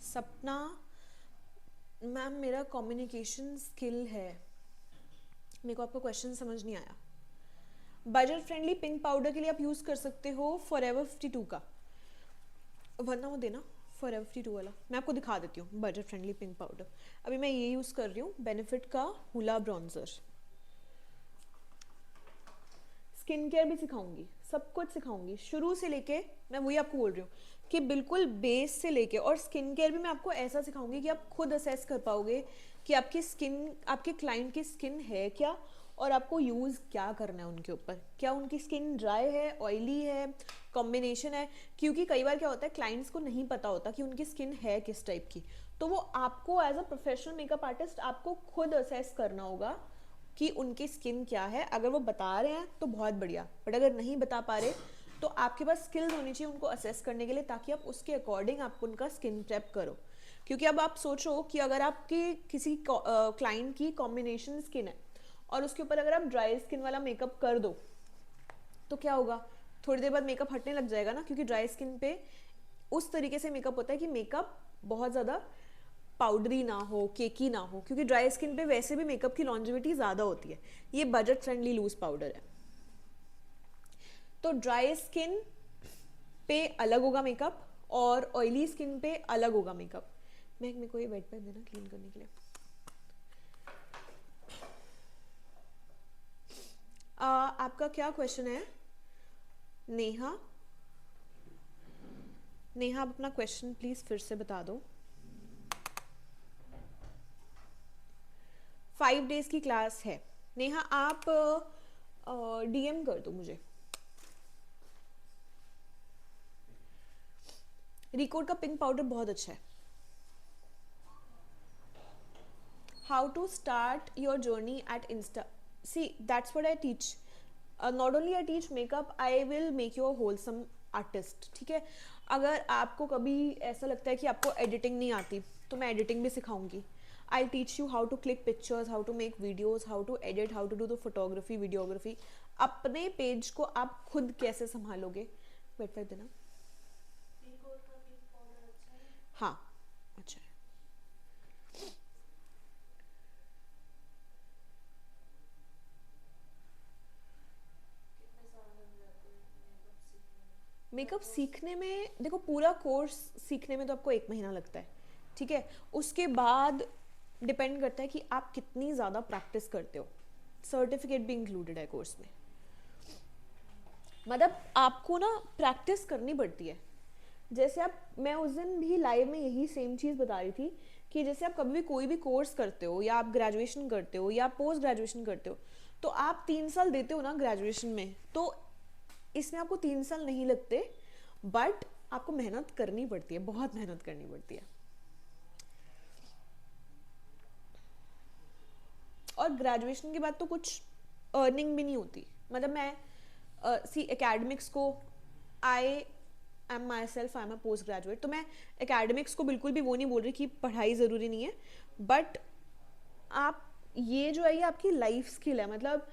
सपना मैम मेरा कम्युनिकेशन स्किल है, मेरे को आपका क्वेश्चन समझ नहीं आया। बजट फ्रेंडली पिंक पाउडर के लिए आप यूज़ कर सकते हो फॉरएवर 52 का, वरना वो देना फॉरएवर 52 वाला, मैं आपको दिखा देती हूँ बजट फ्रेंडली पिंक पाउडर। अभी मैं ये यूज़ कर रही हूँ बेनिफिट का हुला ब्रॉन्जर। स्किन केयर भी सिखाऊंगी, सब कुछ सिखाऊंगी शुरू से लेके, मैं वही आपको बोल रही हूँ कि बिल्कुल बेस से लेके, और स्किन केयर भी मैं आपको ऐसा सिखाऊंगी कि आप खुद असेस कर पाओगे कि आपकी स्किन, आपके क्लाइंट की स्किन है क्या और आपको यूज़ क्या करना है उनके ऊपर, क्या उनकी स्किन ड्राई है, ऑयली है, कॉम्बिनेशन है। क्योंकि कई बार क्या होता है क्लाइंट्स को नहीं पता होता कि उनकी स्किन है किस टाइप की, तो वो आपको as a professional makeup artist आपको खुद असेस करना होगा कि उनकी स्किन क्या है। अगर वो बता रहे हैं तो बहुत बढ़िया, बट अगर नहीं बता पा रहे तो आपके पास स्किल्स होनी चाहिए उनको असेस करने के लिए, ताकि आप उसके अकॉर्डिंग आप उनका स्किन प्रेप करो। क्योंकि अब आप सोचो कि अगर आपकी किसी क्लाइंट की कॉम्बिनेशन स्किन है और उसके ऊपर अगर आप ड्राई स्किन वाला मेकअप कर दो तो क्या होगा, थोड़ी देर बाद मेकअप हटने लग जाएगा ना, क्योंकि ड्राई स्किन पे उस तरीके से मेकअप होता है कि मेकअप बहुत ज़्यादा पाउडरी ना हो, केकी ना हो, क्योंकि ड्राई स्किन पे वैसे भी मेकअप की लॉन्जिविटी ज़्यादा होती है। ये बजट फ्रेंडली लूज पाउडर है, तो ड्राई स्किन पे अलग होगा मेकअप और ऑयली स्किन पे अलग होगा मेकअप। मेरे को ये वेट पैड देना क्लीन करने के लिए। आपका क्या क्वेश्चन है नेहा? नेहा आप अपना क्वेश्चन प्लीज फिर से बता दो। 5 डेज की क्लास है नेहा, आप DM कर दो मुझे। रिकोड का पिंक पाउडर बहुत अच्छा है। How to start your journey at insta, see that's what I teach. Not only I teach makeup, I will make you a wholesome artist. ठीक है, अगर आपको कभी ऐसा लगता है कि आपको एडिटिंग नहीं आती तो मैं एडिटिंग भी सिखाऊंगी। I'll teach you how to click pictures, how to make videos, how to edit, how to do the photography, videography। अपने पेज को आप खुद कैसे संभालोगे। वेट कर देना। पिंक और का पिंक पाउडर अच्छा है। हाँ अच्छा है। कितने साल लग जाते हैं मेकअप सीखने में? मेकअप सीखने में देखो पूरा कोर्स सीखने में तो आपको 1 महीना लगता है। ठीक है, उसके बाद डिपेंड करता है कि आप कितनी ज़्यादा प्रैक्टिस करते हो। सर्टिफिकेट भी इंक्लूडेड है कोर्स में। मतलब आपको ना प्रैक्टिस करनी पड़ती है। जैसे आप, मैं उस दिन भी लाइव में यही सेम चीज़ बता रही थी कि जैसे आप कभी भी कोई भी कोर्स करते हो या आप ग्रेजुएशन करते हो या आप पोस्ट ग्रेजुएशन करते हो, तो आप 3 साल देते हो ना ग्रेजुएशन में, तो इसमें आपको 3 साल नहीं लगते, बट आपको मेहनत करनी पड़ती है, बहुत मेहनत करनी पड़ती है। और ग्रेजुएशन के बाद तो कुछ अर्निंग भी नहीं होती। मतलब मैं सी एकेडमिक्स को, I am my self, I am a post graduate, तो मैं एकेडमिक्स को बिल्कुल भी वो नहीं बोल रही कि पढ़ाई ज़रूरी नहीं है, बट आप, ये जो है ये आपकी लाइफ स्किल है। मतलब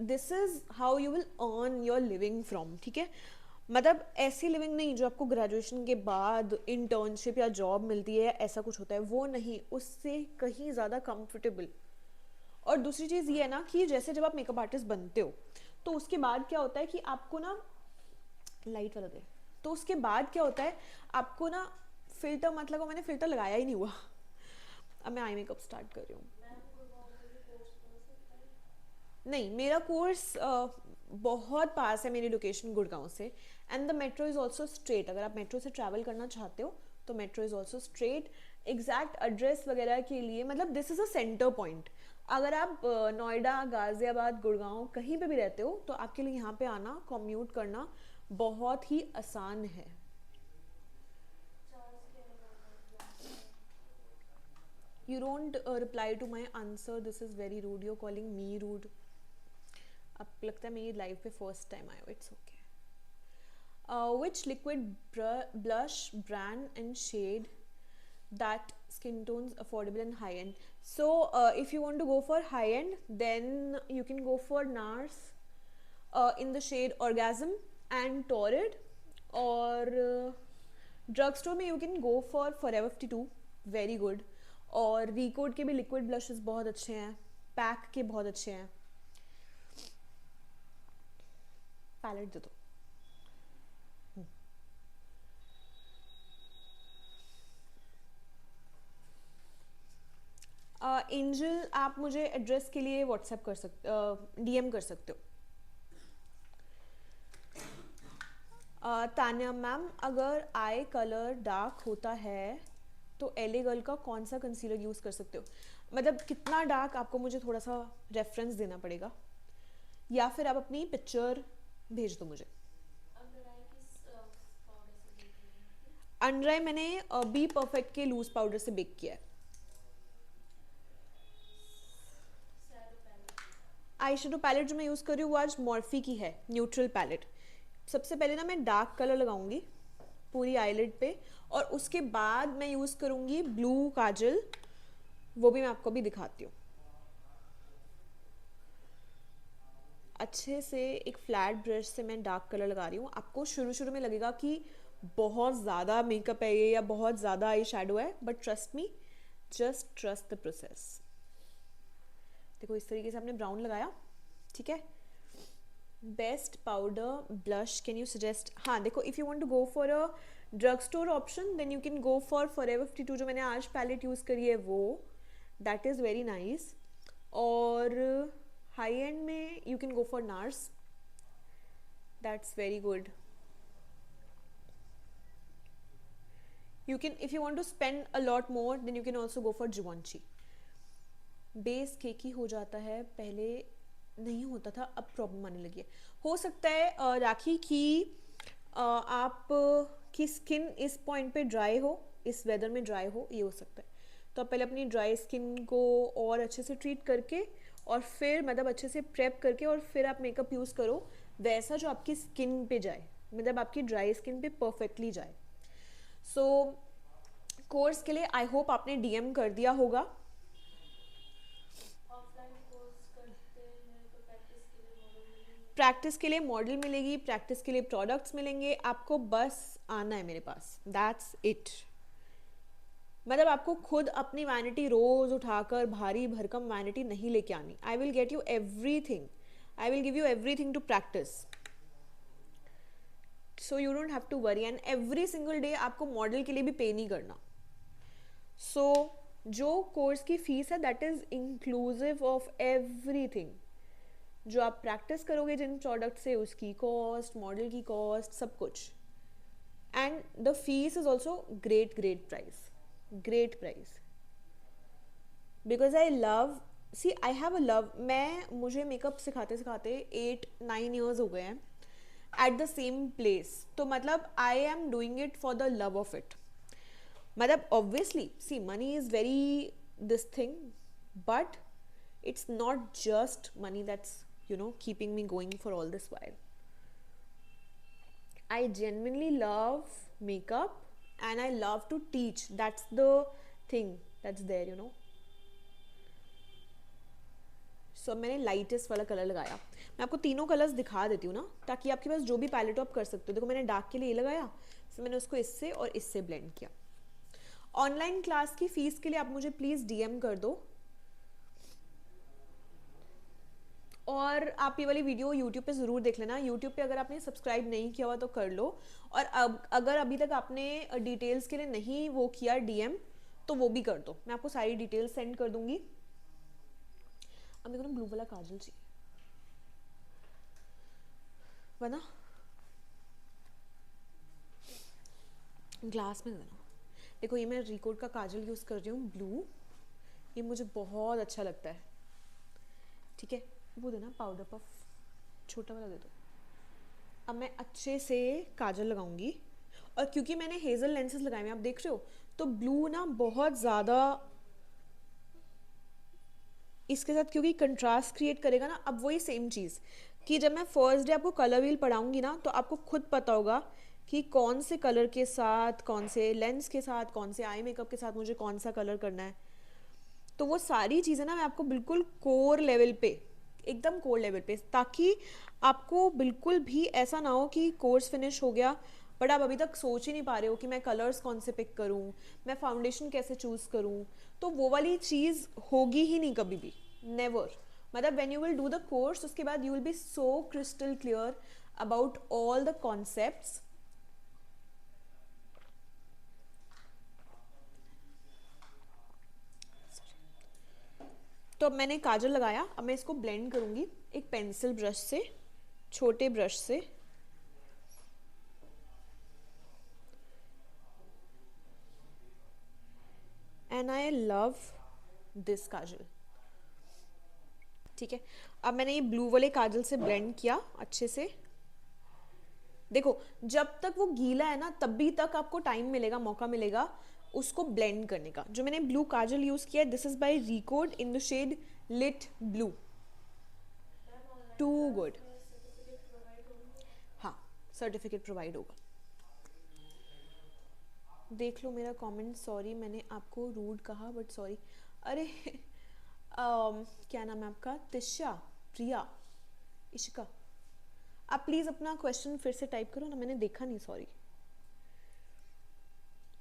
this is how you will earn your living from, ठीक है। मतलब ऐसी लिविंग नहीं जो आपको ग्रेजुएशन के बाद इंटर्नशिप या जॉब मिलती है, ऐसा कुछ होता है, वो नहीं, उससे कहीं ज़्यादा कंफर्टेबल। और दूसरी चीज़ ये है ना कि जैसे जब आप मेकअप आर्टिस्ट बनते हो, तो उसके बाद क्या होता है कि आपको ना, लाइट वाला दे, तो उसके बाद क्या होता है, आपको ना फिल्टर, मतलब मैंने फिल्टर लगाया ही नहीं हुआ। अब मैं आई मेकअप स्टार्ट कर रही हूँ। मैम गुड़गांव में भी कोर्स कर सकते हैं। नहीं, मेरा कोर्स बहुत पास है मेरी लोकेशन गुड़गांव से, and the metro is also straight. अगर आप मेट्रो से ट्रैवल करना चाहते हो तो metro is also straight. Exact address वगैरह के लिए, मतलब this is a centre point. अगर आप नोएडा, गाज़ियाबाद, गुड़गांव कहीं पे भी रहते हो, तो आपके लिए यहाँ पे आना, कम्यूट करना बहुत ही आसान है। चार्ज क्या है मैम आप क्लास का? You don't reply to my answer, this is very rude, you calling me rude. अब लगता है मेरी लाइफ पे फर्स्ट टाइम आए हो, it's okay. Which liquid blush brand and shade that skin tones affordable and high end? So if you want to go for high end, then you can go for NARS in the shade Orgasm and Torrid, or drugstore में you can go for Forever 52, very good। और Recode के भी liquid blushes बहुत अच्छे हैं, पैक के बहुत अच्छे हैं। पैलेट दे दो। एंजल, आप मुझे एड्रेस के लिए व्हाट्सएप कर सकते, डीएम कर सकते हो। तान्या मैम, अगर आई कलर डार्क होता है तो एले गर्ल का कौन सा कंसीलर यूज़ कर सकते हो? मतलब कितना डार्क, आपको मुझे थोड़ा सा रेफरेंस देना पड़ेगा, या फिर आप अपनी पिक्चर भेज दो मुझे। अंडर आई किस पाउडर से बेक करेंगे? अंडर आई मैंने बी परफेक्ट के लूज पाउडर से बेक किया है। Shadow palette. Eye shadow palette जो मैं यूज़ कर रही हूँ वो आज मॉर्फी की है, न्यूट्रल पैलेट। सबसे पहले ना मैं डार्क कलर लगाऊंगी पूरी आईलिड पे, और उसके बाद मैं यूज़ करूँगी ब्लू काजल, वो भी मैं आपको भी दिखाती हूँ। अच्छे से एक फ्लैट ब्रश से मैं डार्क कलर लगा रही हूँ। आपको शुरू शुरू में लगेगा कि बहुत ज़्यादा मेकअप है ये या बहुत ज़्यादा आई शेडो है, but trust me, just trust the process. देखो इस तरीके से आपने ब्राउन लगाया, ठीक है। Best powder blush can you suggest? हाँ देखो, if you want to go for a drugstore option, then you can go for Forever 52, जो मैंने आज पैलेट यूज़ करी है वो, दैट इज़ वेरी नाइस। और हाई एंड में you can go for nurse, that's very good. You can, if you want to spend a lot more, then you can also go for Givenchy। Base cakey हो जाता है, पहले नहीं होता था, अब प्रॉब्लम आने लगी है। हो सकता है राखी की आप की स्किन इस पॉइंट पे ड्राई हो, इस वेदर में ड्राई हो, ये हो सकता है। तो आप पहले अपनी ड्राई स्किन को और अच्छे से ट्रीट करके, और फिर मतलब अच्छे से प्रेप करके, और फिर आप मेकअप यूज़ करो वैसा जो आपकी स्किन पे जाए, मतलब आपकी ड्राई स्किन पे परफेक्टली जाए। सो कोर्स के लिए आई होप आपने डीएम कर दिया होगा। ऑफलाइन कोर्स करते हैं तो प्रैक्टिस के लिए मॉडल मिलेंगे। प्रैक्टिस के लिए मॉडल मिलेगी, प्रैक्टिस के लिए प्रोडक्ट्स मिलेंगे, आपको बस आना है मेरे पास, दैट्स इट। मतलब आपको खुद अपनी वैनिटी रोज उठाकर भारी भरकम वैनिटी नहीं लेके आनी। I will get you everything, I will give you everything to practice, so you don't have to worry. And every single day आपको मॉडल के लिए भी पे नहीं करना। सो जो कोर्स की फीस है that is inclusive of everything, जो आप प्रैक्टिस करोगे जिन प्रोडक्ट से, उसकी कॉस्ट, मॉडल की कॉस्ट, सब कुछ. And the fees is also great, great price, great price. Because I love, see I have a love, मुझे मेकअप सिखाते सिखाते 8-9 years हो गए हैं एट द सेम प्लेस. तो मतलब I am doing it for the love of it. मतलब obviously see money is very this thing, but it's not just money that's, keeping me going for all this while. I genuinely love makeup and I love to teach. That's the thing that's there. So मैंने लाइटेस्ट वाला कलर लगाया. मैं आपको तीनों कलर्स दिखा देती हूँ ना, ताकि आपके पास जो भी पैलेट आप कर सकते हो. देखो मैंने डार्क के लिए ये लगाया, फिर मैंने उसको इससे और इससे ब्लेंड किया. ऑनलाइन क्लास की फीस के लिए आप मुझे प्लीज़ डीएम कर दो, और आप ये वाली वीडियो यूट्यूब पे ज़रूर देख लेना. यूट्यूब पे अगर आपने सब्सक्राइब नहीं किया हुआ तो कर लो, और अब अगर अभी तक आपने डिटेल्स के लिए नहीं वो किया डीएम, तो वो भी कर दो. मैं आपको सारी डिटेल्स सेंड कर दूंगी. अब मेरे को ना ब्लू वाला काजल चाहिए, वरना ग्लास में देना. देखो ये मैं रिकोड का काजल यूज़ कर रही हूँ ब्लू, ये मुझे बहुत अच्छा लगता है. ठीक है, वो देना पाउडर पफ, छोटा वाला दे दो. अब मैं अच्छे से काजल लगाऊंगी, और क्योंकि मैंने हेज़ल लेंसेज लगाए हैं, आप देख रहे हो, तो ब्लू ना बहुत ज़्यादा इसके साथ क्योंकि कंट्रास्ट क्रिएट करेगा ना. अब वही सेम चीज़ कि जब मैं फर्स्ट डे आपको कलर व्हील पढ़ाऊंगी ना, तो आपको खुद पता होगा कि कौन से कलर के साथ, कौन से लेंस के साथ, कौन से आई मेकअप के साथ मुझे कौन सा कलर करना है. तो वो सारी चीज़ें ना मैं आपको बिल्कुल कोर लेवल पे, एकदम कोर लेवल पे, ताकि आपको बिल्कुल भी ऐसा ना हो कि कोर्स फिनिश हो गया बट आप अभी तक सोच ही नहीं पा रहे हो कि मैं कलर्स कौन से पिक करूं, मैं फाउंडेशन कैसे चूज़ करूं. तो वो वाली चीज़ होगी ही नहीं कभी भी, नेवर. मतलब when you will do the course, उसके बाद you will B so crystal clear about all the concepts. तो अब मैंने काजल लगाया, अब मैं इसको ब्लेंड करूंगी एक पेंसिल ब्रश से, छोटे ब्रश से. एंड आई लव दिस काजल. ठीक है, अब मैंने ये ब्लू वाले काजल से ब्लेंड किया अच्छे से. देखो जब तक वो गीला है ना, तभी तक आपको टाइम मिलेगा, मौका मिलेगा उसको ब्लेंड करने का. जो मैंने ब्लू काजल यूज़ किया, this is by Recode in the shade lit blue. Ma'am to online good. Class में सर्टिफिकेट प्रोवाइड होंगे? हाँ, सर्टिफिकेट प्रोवाइड होगा. देख लो मेरा कमेंट. सॉरी मैंने आपको रूड कहा, बट सॉरी. अरे क्या नाम है आपका? तिशा, प्रिया, इशिका. आप प्लीज़ अपना क्वेश्चन फिर से टाइप करो ना, मैंने देखा नहीं, सॉरी.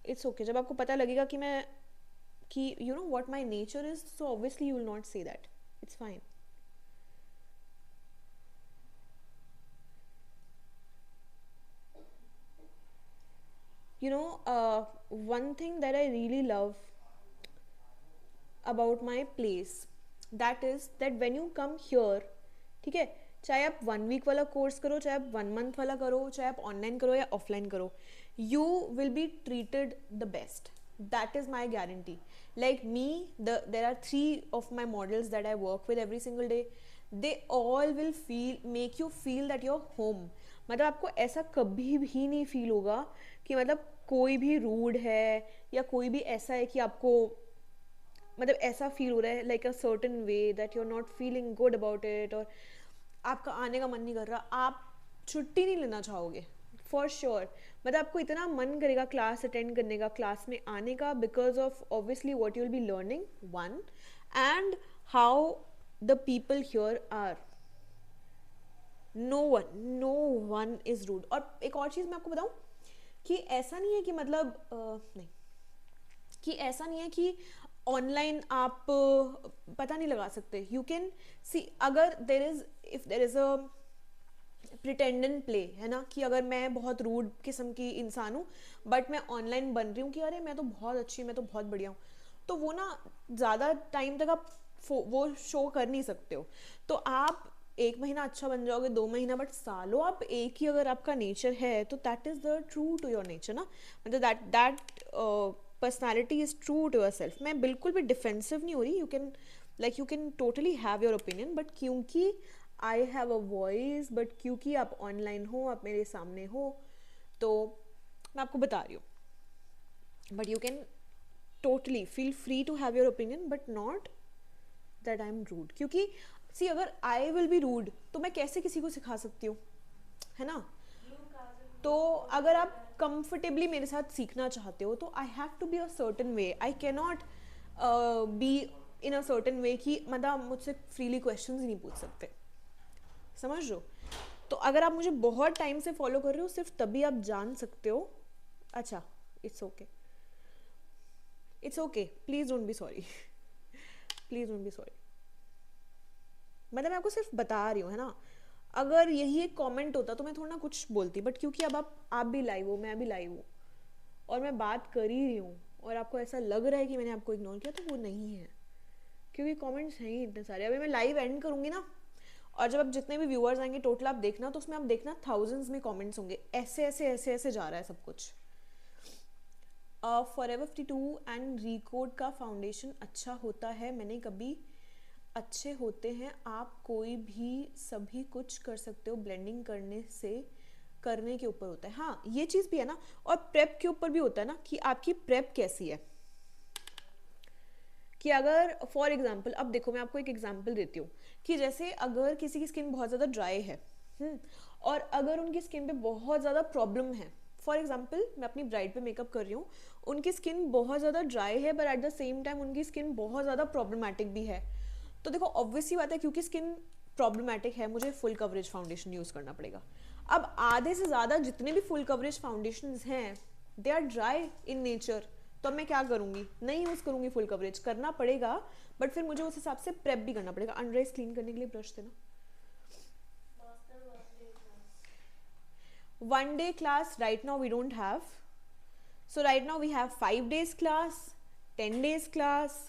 It's okay. जब आपको पता लगेगा कि मैं, कि you know what my nature is, so obviously you will not say that. It's fine. One thing that I really love about my place, that is that when you come here, ठीक है, चाहे आप 1 week वाला कोर्स करो, चाहे आप 1 month वाला करो, चाहे आप ऑनलाइन करो या ऑफलाइन करो, you will be treated the best. That is my guarantee. Like me, there are 3 of my models that I work with every single day. They all will make you feel that you're home. मतलब आपको ऐसा कभी भी नहीं फील होगा कि मतलब कोई भी रूड है, या कोई भी ऐसा है कि आपको मतलब ऐसा फील हो रहा है like a certain way that you are not feeling good about it, और आपका आने का मन नहीं कर रहा, आप छुट्टी नहीं लेना चाहोगे फॉर श्योर. मतलब आपको इतना मन करेगा क्लास अटेंड करने का, क्लास में आने का, because of obviously what you will be learning, one, and how the people here are. No one is rude. और एक और चीज़ मैं आपको बताऊं कि ऐसा नहीं है कि मतलब नहीं, कि ऐसा नहीं है कि ऑनलाइन आप पता नहीं लगा सकते. यू कैन सी, अगर if there is a pretended play, है ना, कि अगर मैं बहुत रूड किस्म की इंसान हूँ बट मैं ऑनलाइन बन रही हूँ कि अरे मैं तो बहुत अच्छी, मैं तो बहुत बढ़िया हूँ, तो वो ना ज़्यादा टाइम तक आप वो शो कर नहीं सकते हो. तो आप एक महीना अच्छा बन जाओगे, 2 महीना, बट सालों आप एक ही अगर आपका नेचर है तो that is the true to your nature ना, मतलब that personality is true to your self. मैं बिल्कुल भी डिफेंसिव नहीं हो रही, you can totally have your opinion, but क्योंकि I have a voice, but क्योंकि आप ऑनलाइन हो, आप मेरे सामने हो, तो मैं आपको बता रही हूँ। But you can totally feel free to have your opinion, but not that I am rude, क्योंकि सी अगर आई विल बी रूड तो मैं कैसे किसी को सिखा सकती हूँ, है ना। ब्लू काजल तो पाउडर अगर का आप ब्रांड। कंफर्टेबली मेरे साथ सीखना चाहते हो तो I have to be a certain way, I can not be in a certain way कि मतलब आप मुझसे फ्रीली क्वेश्चंस ही नहीं पूछ सकते, समझ रहे हो। तो अगर आप मुझे बहुत टाइम से फॉलो कर रहे हो सिर्फ तभी आप जान सकते हो। अच्छा, it's okay, it's okay, please don't be sorry, please don't be sorry. मतलब मैं आपको सिर्फ बता रही हूँ, है ना। अगर यही एक कमेंट होता तो मैं थोड़ा ना कुछ बोलती, बट क्योंकि अब आप भी लाइव हो, मैं भी लाइव हूँ, और मैं बात कर ही रही हूँ, और आपको ऐसा लग रहा है कि मैंने आपको इग्नोर किया, तो वो नहीं है, क्योंकि कमेंट्स हैं ही इतने सारे। अभी मैं लाइव एंड करूँगी ना, और जब अब जितने भी व्यूअर्स आएंगे टोटल आप देखना, तो उसमें आप देखना थाउजेंड्स में कमेंट्स होंगे, ऐसे ऐसे ऐसे ऐसे जा रहा है सब कुछ। फॉरएवर 52 एंड रिकोड का फाउंडेशन अच्छा होता है, मैंने कभी अच्छे होते हैं, आप कोई भी सभी कुछ कर सकते हो, ब्लेंडिंग करने से करने के ऊपर होता है। हाँ, ये चीज़ भी है ना, और प्रेप के ऊपर भी होता है ना कि आपकी प्रेप कैसी है। कि अगर फॉर एग्जांपल, अब देखो मैं आपको एक एग्जांपल देती हूँ कि जैसे अगर किसी की स्किन बहुत ज़्यादा ड्राई है, और अगर उनकी स्किन पे बहुत ज़्यादा प्रॉब्लम है, फॉर एग्जांपल मैं अपनी ब्राइड पे मेकअप कर रही हूँ, उनकी स्किन बहुत ज़्यादा ड्राई है but at the same time उनकी स्किन बहुत ज़्यादा प्रॉब्लमेटिक भी है, तो देखो ऑब्वियस सी बात है, क्योंकि स्किन प्रॉब्लमेटिक है मुझे फुल कवरेज फाउंडेशन यूज़ करना पड़ेगा। अब आधे से ज़्यादा जितने भी फुल कवरेज फाउंडेशन हैं they are dry in nature, तो अब मैं क्या करूँगी, नहीं यूज़ करूँगी, फुल कवरेज करना पड़ेगा, बट फिर मुझे उस हिसाब से प्रेप भी करना पड़ेगा। अंडर आइज क्लीन करने के लिए ब्रश देना। Master one day class. 1 day class right now we don't have, so right now we have 5 days class, 10 days class,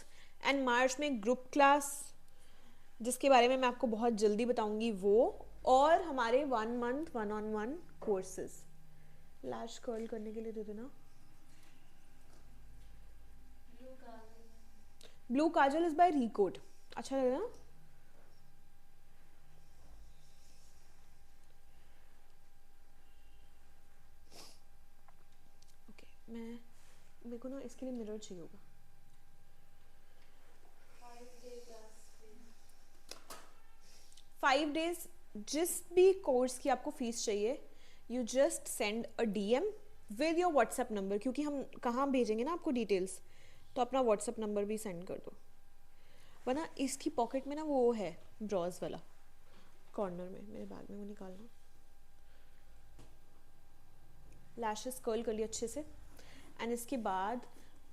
and मार्च में ग्रुप क्लास, जिसके बारे में मैं आपको बहुत जल्दी बताऊंगी वो, और हमारे 1 month 1-on-1 कोर्सेज। लैश कर्ल करने के लिए दे देना। Blue Kajal. Blue Kajal is by Recode, अच्छा लगेगा ना। ओके, मेरे को ना इसके लिए मिरर चाहिए होगा। 5 डे क्लास फ्री। 5 days, जिस भी कोर्स की आपको फीस चाहिए, you just send a DM with your WhatsApp number, क्योंकि हम कहाँ भेजेंगे ना आपको डिटेल्स, तो अपना व्हाट्सएप नंबर भी सेंड कर दो, वरना इसकी पॉकेट में ना वो है ब्रॉज वाला, कॉर्नर में मेरे बैग में, वो निकालना। लैशेस कर्ल कर लिया अच्छे से, एंड इसके बाद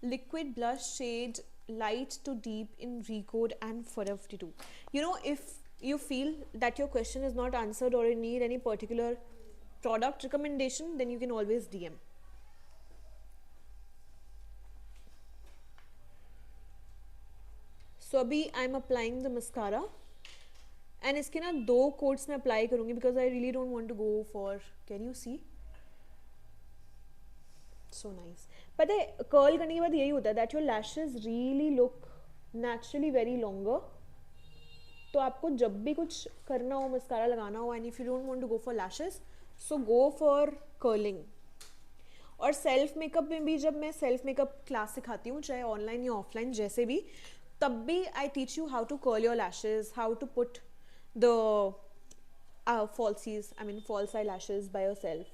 liquid blush shade light to deep in Recode and forever 52। You know, if you feel that your question is not answered or you need any particular product recommendation, then you can always DM. So अभी I am applying the mascara, and इसके ना 2 कोट्स में अप्लाई करूँगी because I really don't want to go for, can you see, so nice. पता है कर्ल करने के बाद यही होता है that your lashes really look naturally very longer, तो आपको जब भी कुछ करना हो, मस्कारा लगाना हो, and if you don't want to go for lashes, so go for curling. और सेल्फ मेकअप में भी जब मैं सेल्फ मेकअप क्लास सिखाती हूँ, चाहे ऑनलाइन या ऑफलाइन जैसे भी, तब भी I teach you how to curl your lashes, how to put the falsies, I mean false eyelashes by yourself.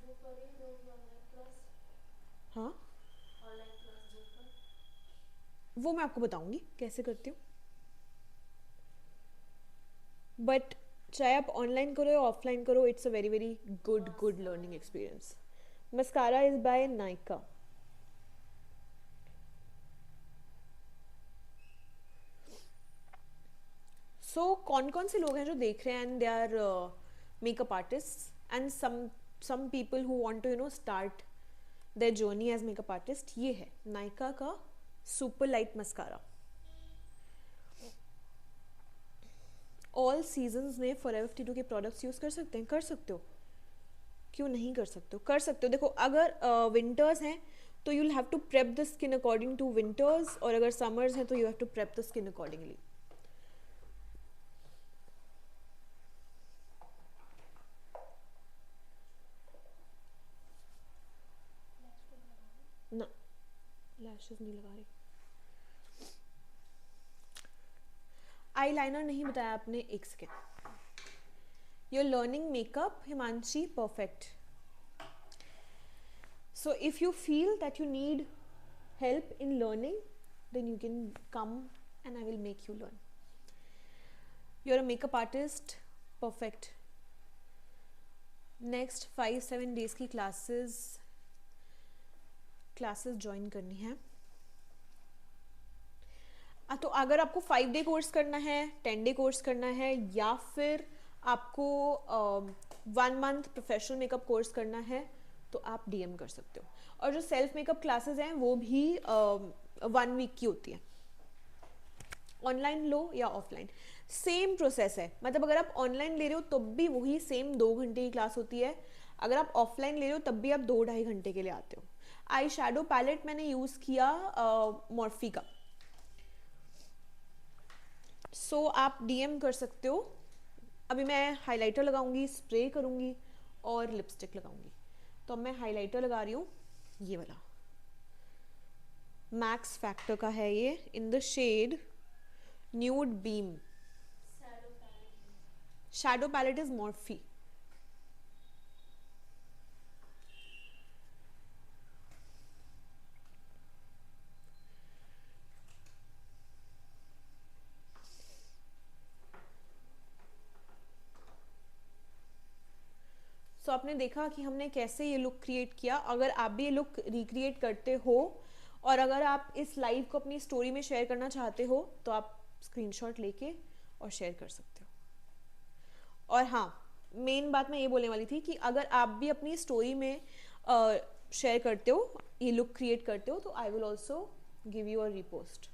जो करी दोगी ऑनलाइन क्लास। हाँ, ऑनलाइन क्लास जो कर। वो मैं आपको बताऊंगी कैसे करती हूँ, बट चाहे आप ऑनलाइन करो या ऑफलाइन करो, it's a very very good learning experience. Mascara is by Nykaa. So कौन कौन से लोग हैं जो देख रहे हैं and they are makeup artist and some people who want to start their journey as makeup artist, ये है नायका का super light mascara. All seasons में फॉरएवर 52 के प्रोडक्ट्स यूज़ कर सकते हैं? कर सकते हो, क्यों नहीं कर सकते हो? कर सकते हो। देखो अगर विंटर्स हैं तो you will have to prep the skin according to winters, और अगर समर्स हैं तो you have to prep the skin accordingly. Lash पे लगाना। ना, लैशेस नहीं लगा रही। आई लाइनर नहीं बताया आपने, एक second. You are learning makeup Himanshi, perfect. So if you feel that you need help in learning, then you can come and I will make you learn. You're a makeup artist, perfect. Next 5-7 days की classes join करनी है। तो अगर आपको 5 day कोर्स करना है, 10 day कोर्स करना है, या फिर आपको 1 month प्रोफेशनल मेकअप कोर्स करना है, तो आप DM कर सकते हो। और जो सेल्फ मेकअप क्लासेस हैं वो भी 1 week की होती है। ऑनलाइन लो या ऑफलाइन, सेम प्रोसेस है। मतलब अगर आप ऑनलाइन ले रहे हो तब भी वही सेम 2 घंटे की क्लास होती है, अगर आप ऑफलाइन ले रहे हो तब भी आप 2-2.5 घंटे के लिए आते हो। आई शैडो पैलेट मैंने यूज़ किया मॉर्फी का, सो आप DM कर सकते हो। अभी मैं हाइलाइटर लगाऊंगी, स्प्रे करूंगी और लिपस्टिक लगाऊंगी। तो अब मैं हाइलाइटर लगा रही हूँ, ये वाला मैक्स फैक्टर का है ये, in the shade nude beam. Shadow palette है। Shadow palette is Morphe. So आपने देखा कि हमने कैसे ये लुक क्रिएट किया। अगर आप भी ये लुक रिक्रिएट करते हो और अगर आप इस लाइव को अपनी स्टोरी में शेयर करना चाहते हो तो आप स्क्रीनशॉट लेके और शेयर कर सकते हो। और हाँ, मेन बात मैं ये बोलने वाली थी कि अगर आप भी अपनी स्टोरी में शेयर करते हो, ये लुक क्रिएट करते हो, तो I will also give you a repost.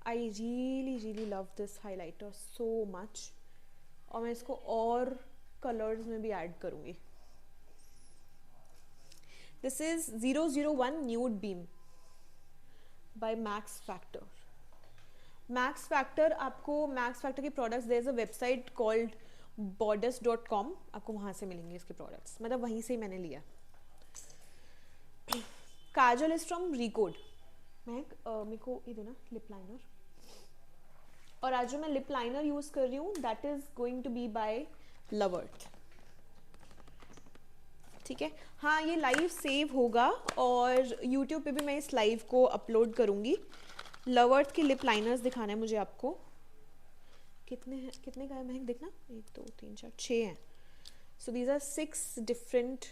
I really love this highlighter so much, और मैं इसको और कलर्स में भी ऐड करूँगी। This is 001 nude beam by Max Factor. Max Factor, आपको मैक्स फैक्टर के products, there is a website called borders.com, आपको वहाँ से मिलेंगे इसके प्रोडक्ट्स, मतलब वहीं से मैंने लिया। काजल इज फ्रॉम रिकोड। मेरे को ये देना लिप लाइनर, और आज जो मैं लिप लाइनर यूज कर रही हूँ that is going to be by Love Earth. ठीक है, हाँ ये लाइव सेव होगा और यूट्यूब पे भी मैं इस लाइव को अपलोड करूँगी। लवर्थ के लिप लाइनर्स दिखाना है मुझे आपको। कितने हैं, कितने का है महक, देखना, 1 2 3 4 6 हैं। So these are 6 different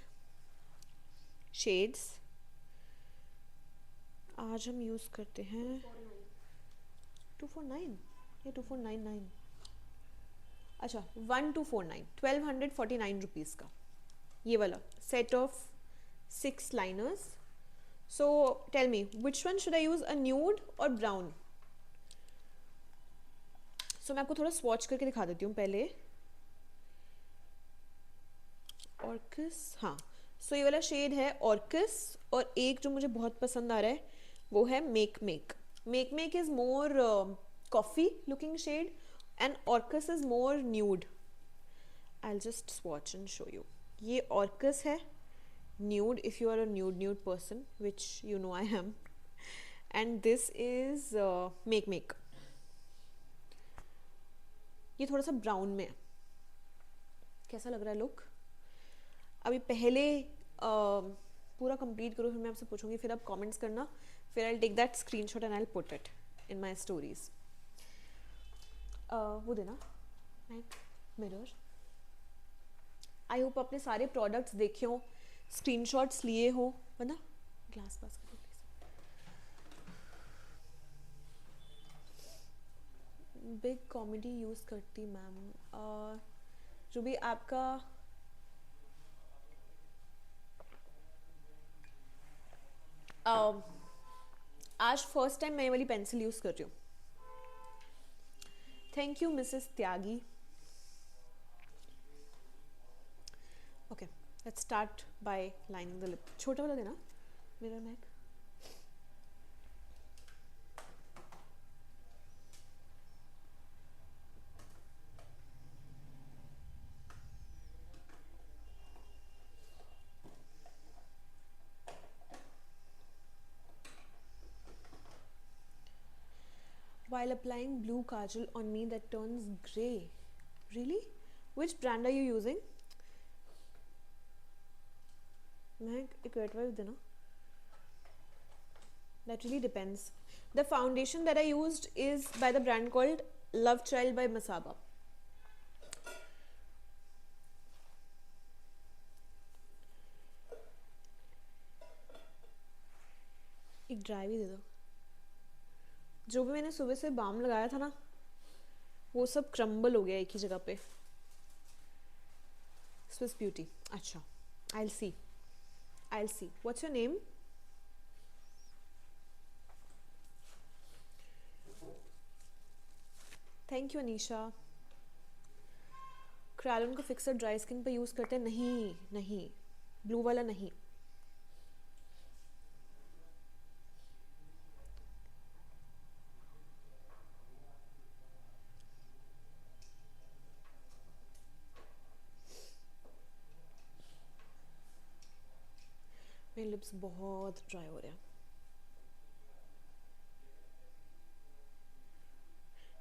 shades. आज हम यूज़ करते हैं 249 या 2499, अच्छा 1249, 1249 रुपीज़ का ये वाला set of 6 liners. So tell me which one should I use, a nude और ब्राउन? सो मैं आपको थोड़ा स्वॉच करके दिखा देती हूँ पहले। ऑर्किस, हाँ, सो ये वाला शेड है ऑर्किस, और एक जो मुझे बहुत पसंद आ रहा है वो है make make. Make make is more coffee looking shade and orchis is more nude. I just swatch and show you. ये ऑर्किस है nude, if you are a nude person, which you know I am, and this is make make. ये थोड़ा सा ब्राउन में है। कैसा लग रहा है लुक? अभी पहले पूरा कंप्लीट करो, फिर मैं आपसे पूछूंगी, फिर आप कमेंट्स करना, फिर I take that screenshot and I put it in my stories. वो देना मिरर। आई होप आपने सारे प्रोडक्ट्स देखे हो, स्क्रीनशॉट्स लिए हो, है ना? ग्लास पास करो प्लीज। बिग कॉमेडी यूज़ करती मैम, जो भी आपका आज फर्स्ट टाइम मैं ये वाली पेंसिल यूज़ कर रही हूँ. Thank you Mrs Tyagi. Okay, let's start by lining the lip. छोटा वाला देना mirror Mac. While applying blue kajal on me that turns grey. Really? Which brand are you using? महक एक वेट वाइप देना. That really depends. The foundation that I used is by the brand called Love Child by Masaba. एक ड्राई भी दे दो. जो भी मैंने सुबह से बाम लगाया था ना, वो सब क्रम्बल हो गया एक ही जगह पे. Swiss beauty. अच्छा, I'll see. What's your name? Thank you Anisha. Crayon को फिक्सर ड्राई स्किन पे यूज़ करते हैं? नहीं, ब्लू वाला नहीं. मेरे लिप्स बहुत ड्राई हो रहे हैं.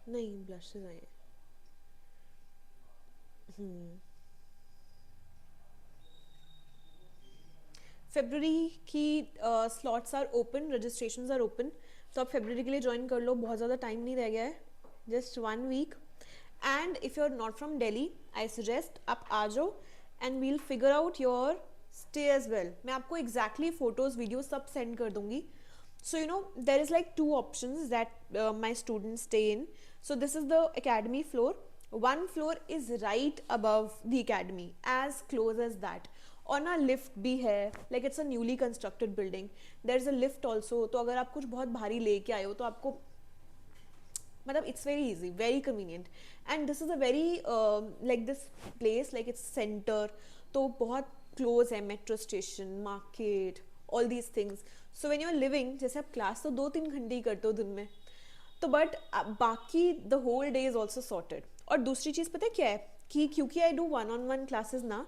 नहीं, ब्लशेस आए. फेब्रुअरी की slots are open, registrations are open. तो आप फेब्रुअरी के लिए ज्वाइन कर लो. बहुत ज़्यादा टाइम नहीं रह गया है, just 1 week. And if you are not from Delhi, I suggest आप आ जाओ and we'll figure out your stay as well. मैं आपको एग्जैक्टली फोटोज वीडियो सब सेंड कर दूंगी. So you know there is like 2 options that my students stay in. So this is the academy floor. One floor is right above the academy, as close as that. और ना लिफ्ट भी है, like it's a newly constructed building. There is a lift also. तो अगर आप कुछ बहुत भारी लेके आए हो तो आपको मतलब it's very easy, very convenient. And this is a very like this place, like it's center. तो बहुत close है metro station, market, all these things. So when you're living, जैसे आप क्लास तो 2-3 घंटे ही करते हो दिन में, तो बट बाकी the whole day is also sorted. और दूसरी चीज़ पता है क्या है कि क्योंकि आई डू 1-on-1 क्लासेस ना,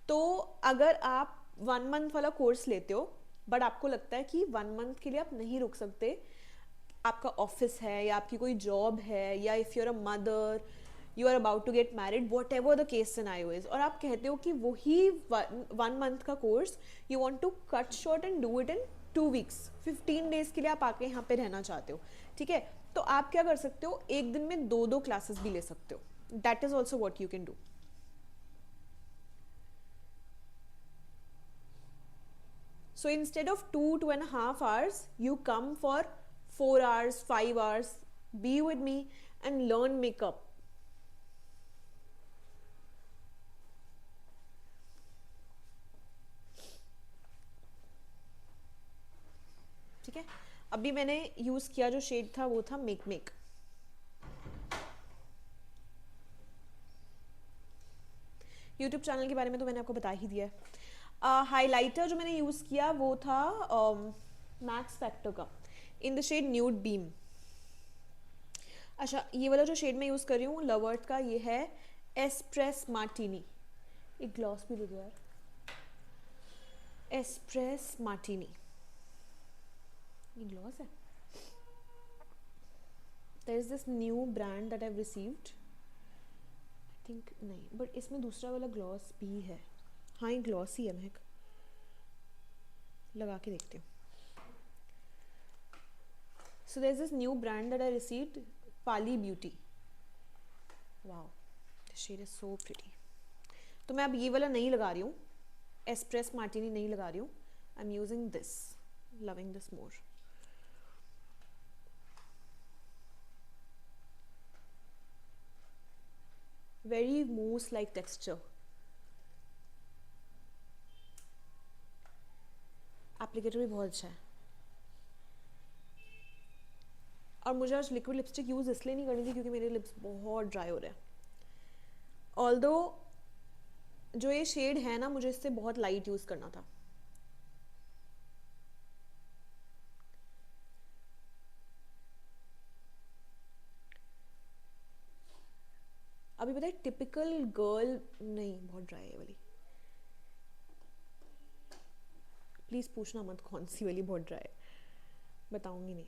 तो अगर आप 1 मंथ वाला कोर्स लेते हो बट आपको लगता है कि 1 मंथ के लिए आप नहीं रुक सकते, आपका ऑफिस है या आपकी कोई जॉब है या if you are a mother, you are about to get married, whatever the case scenario is, और आप कहते हो कि वही 1 मंथ का course you want to cut short and do it in 2 weeks, 15 days के लिए आप आके यहाँ पे रहना चाहते हो, ठीक है, तो आप क्या कर सकते हो, एक दिन में 2-2 क्लासेस भी ले सकते हो. That is also what you can do. So instead of 2.5 hours, you come for 4 hours, 5 hours, be with me and learn makeup. ठीक है. अभी मैंने यूज किया जो शेड था वो था मेक. यूट्यूब चैनल के बारे में तो मैंने आपको बता ही दिया है. हाइलाइटर जो मैंने यूज किया वो था मैक्स फैक्टर का in the shade nude beam. अच्छा, ये वाला जो शेड मैं यूज कर रही हूँ लवर्ट का, ये है एस्प्रेस मार्टिनी. एक ग्लॉस भी दे दो यार. एस्प्रेस मार्टिनी, ये ग्लॉस है. There is this new brand that I have received, I think नहीं, बट इसमें दूसरा वाला ग्लॉस भी है. हाँ, ये ग्लॉस ही है. महक लगा के देखती हूँ. So there is this new brand that I received, Polly beauty. Wow, the shade is so pretty. तो मैं अब ये वाला नहीं लगा रही हूँ, एस्प्रेस मार्टिनी नहीं लगा रही हूँ. I am using this, loving this more. Very mousse like texture. Applicator भी बहुत अच्छा है. और मुझे आज लिक्विड लिपस्टिक यूज़ इसलिए नहीं करनी थी क्योंकि मेरे लिप्स बहुत ड्राई हो रहे हैं. ऑल्दो जो ये शेड है ना, मुझे इससे बहुत लाइट यूज़ करना था. अभी पता है टिपिकल गर्ल नहीं, बहुत ड्राई है वाली. प्लीज़ पूछना मत कौन सी वाली बहुत ड्राई है, बताऊंगी नहीं.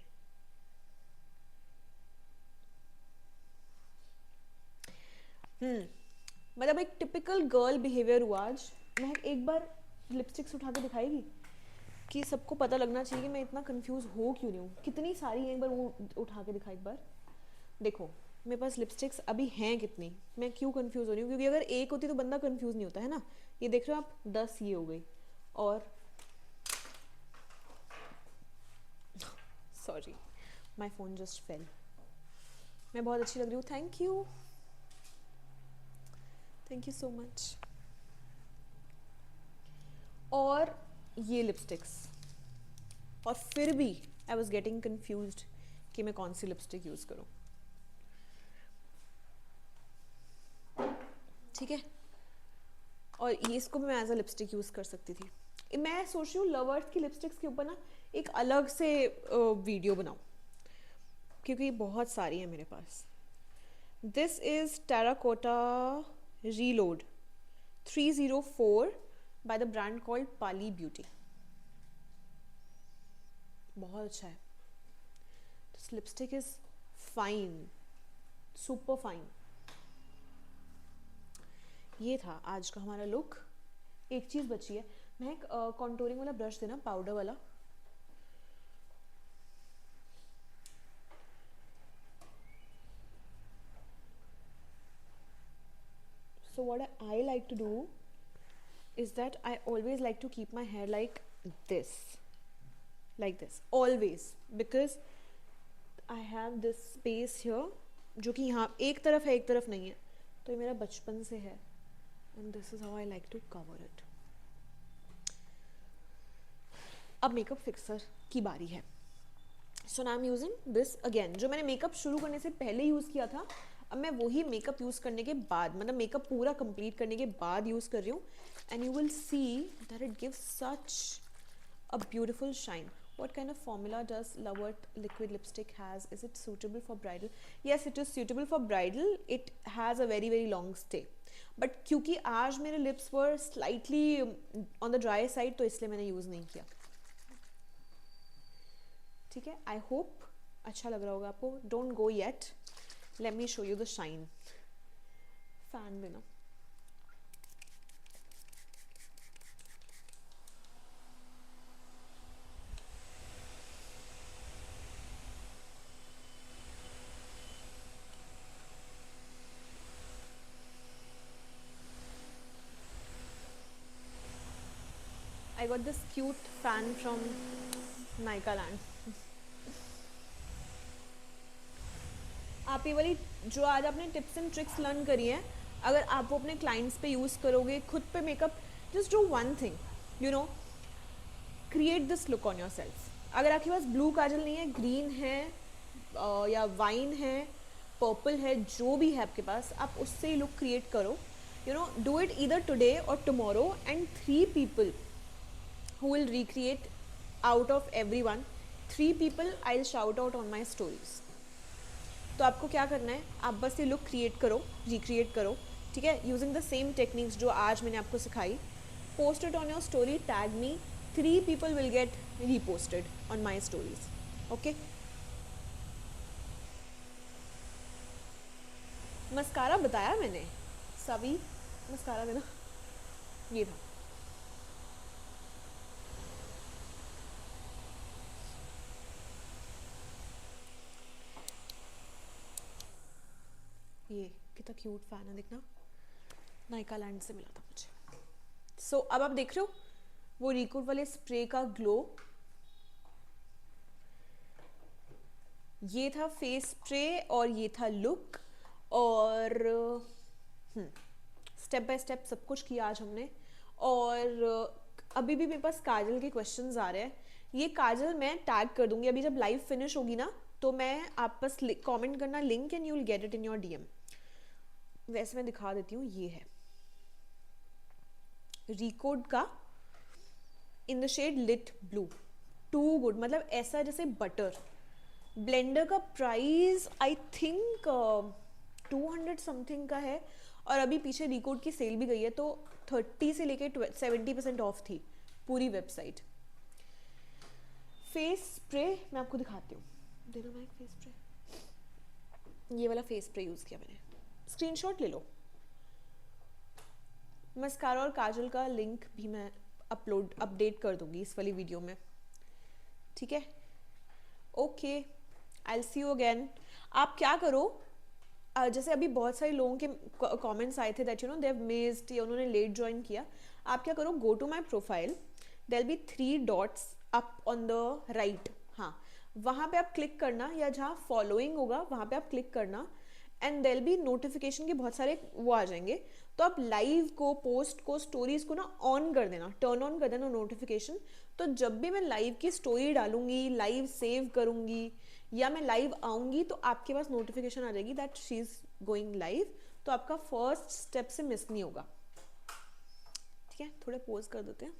मतलब एक टिपिकल गर्ल बिहेवियर हुआ आज. महक एक बार लिपस्टिक्स उठा के दिखाएगी कि सबको पता लगना चाहिए कि मैं इतना कंफ्यूज हो क्यों नहीं हूँ. कितनी सारी हैं, एक बार वो उठा के दिखा. एक बार देखो मेरे पास लिपस्टिक्स अभी हैं कितनी. मैं क्यों कंफ्यूज हो रही हूँ, क्योंकि अगर एक होती तो बंदा कंफ्यूज नहीं होता है ना. ये देख रहे हो आप, 10 ये हो गई. और sorry my phone just fail. मैं बहुत अच्छी लग रही हूँ. Thank you, thank you so much. और ये लिपस्टिक्स, और फिर भी आई वॉज गेटिंग कन्फ्यूज्ड कि मैं कौन सी लिपस्टिक यूज़ करूँ. ठीक है, और ये इसको भी मैं एज अ लिपस्टिक यूज़ कर सकती थी. मैं सोच रही हूँ लवर्स की लिपस्टिक्स के ऊपर ना एक अलग से वीडियो बनाऊँ, क्योंकि बहुत सारी है मेरे पास. This is terracotta reload 304 by the brand called Pali Beauty. बहुत अच्छा है. This lipstick is fine, super fine. ये था आज का हमारा लुक. एक चीज़ बची है. मैं एक कॉन्टोरिंग वाला ब्रश देना, पाउडर वाला. So what I like to do is that I always like to keep my hair like this, always, because I have this space here जो कि यहाँ एक तरफ है एक तरफ नहीं है, तो ये मेरा बचपन से है. and this is how I like to cover it. अब मेकअप फिक्सर की बारी है. So now I am using this again, जो मैंने मेकअप शुरू करने से पहले यूज़ किया था. अब मैं वही मेकअप यूज़ करने के बाद, मतलब मेकअप पूरा कंप्लीट करने के बाद यूज़ कर रही हूँ. And you will see that it gives such a beautiful shine. What kind of formula does Lovert liquid lipstick has? Is it suitable for bridal? Yes, it is suitable for bridal. It has a very very long stay. But क्योंकि आज मेरे lips were slightly on the dry side, तो इसलिए मैंने यूज़ नहीं किया. ठीक है, आई होप अच्छा लग रहा होगा आपको. Don't go yet, let me show you the shine. Fan देना. I got this cute fan from Nykaa Land. आप ये वाली जो आज आपने टिप्स एंड ट्रिक्स लर्न करी हैं, अगर आप वो अपने क्लाइंट्स पे यूज़ करोगे, खुद पे makeup, just do one thing, you know, create this look on your self. अगर आपके पास ब्लू काजल नहीं है, ग्रीन है या वाइन है, पर्पल है, जो भी है आपके पास, आप उससे ही लुक क्रिएट करो. You know, do it either today और tomorrow, and 3 people who will recreate out of everyone, 3 people I'll shout out on my stories. तो आपको क्या करना है, आप बस ये लुक क्रिएट करो, रिक्रिएट करो, ठीक है, यूजिंग द सेम टेक्निक्स जो आज मैंने आपको सिखाई. Post it on your story, tag me, 3 people will get reposted on my stories. Okay. Mascara बताया मैंने, सभी मस्कारा देना. ये था. ये कितना क्यूट फैन है, देखना, नायका लैंड से मिला था मुझे. सो अब आप देख रहे हो वो रिकूड वाले स्प्रे का ग्लो. ये था फेस स्प्रे और ये था लुक. और स्टेप बाय स्टेप सब कुछ किया आज हमने. और अभी भी मेरे पास काजल के क्वेश्चंस आ रहे हैं. ये काजल मैं टैग कर दूंगी, अभी जब लाइव फिनिश होगी ना तो मैं आप बस कमेंट करना link and you will get it in your DM. वैसे मैं दिखा देती हूँ, ये है रिकोड का in the shade lit blue, too good, मतलब ऐसा जैसे बटर। ब्लेंडर का प्राइस आई थिंक 200 समथिंग का है, और अभी पीछे रिकोड की सेल भी गई है, तो 30 से लेके 70% ऑफ थी पूरी वेबसाइट। फेस स्प्रे मैं आपको दिखाती हूँ, देना मैं एक फेस स्प्रे, ये वाला फेस स्प्रे यूज़ किया मैंने, स्क्रीनशॉट ले लो। मस्कारा और काजल का लिंक भी मैं अपडेट कर दूंगी इस वाली वीडियो में, ठीक है? Okay, I will see you again. आप क्या करो, जैसे अभी बहुत सारे लोगों के कमेंट्स आए थे that you know they have missed या उन्होंने लेट ज्वाइन किया। आप क्या करो, go to my profile, there be 3 dots up on the right, हाँ वहाँ पे आप क्लिक करना, या जहाँ फॉलोइंग होगा वहाँ पे आप क्लिक करना, एंड देयर बी नोटिफिकेशन के बहुत सारे वो आ जाएंगे। तो आप लाइव को, पोस्ट को, स्टोरीज को ना ऑन कर देना, टर्न ऑन कर देना नोटिफिकेशन। तो जब भी मैं लाइव की स्टोरी डालूंगी, लाइव सेव करूंगी, या मैं लाइव आऊंगी, तो आपके पास नोटिफिकेशन आ जाएगी that she is going live, तो आपका फर्स्ट स्टेप से मिस नहीं होगा। ठीक है, थोड़े पोज कर देते हैं।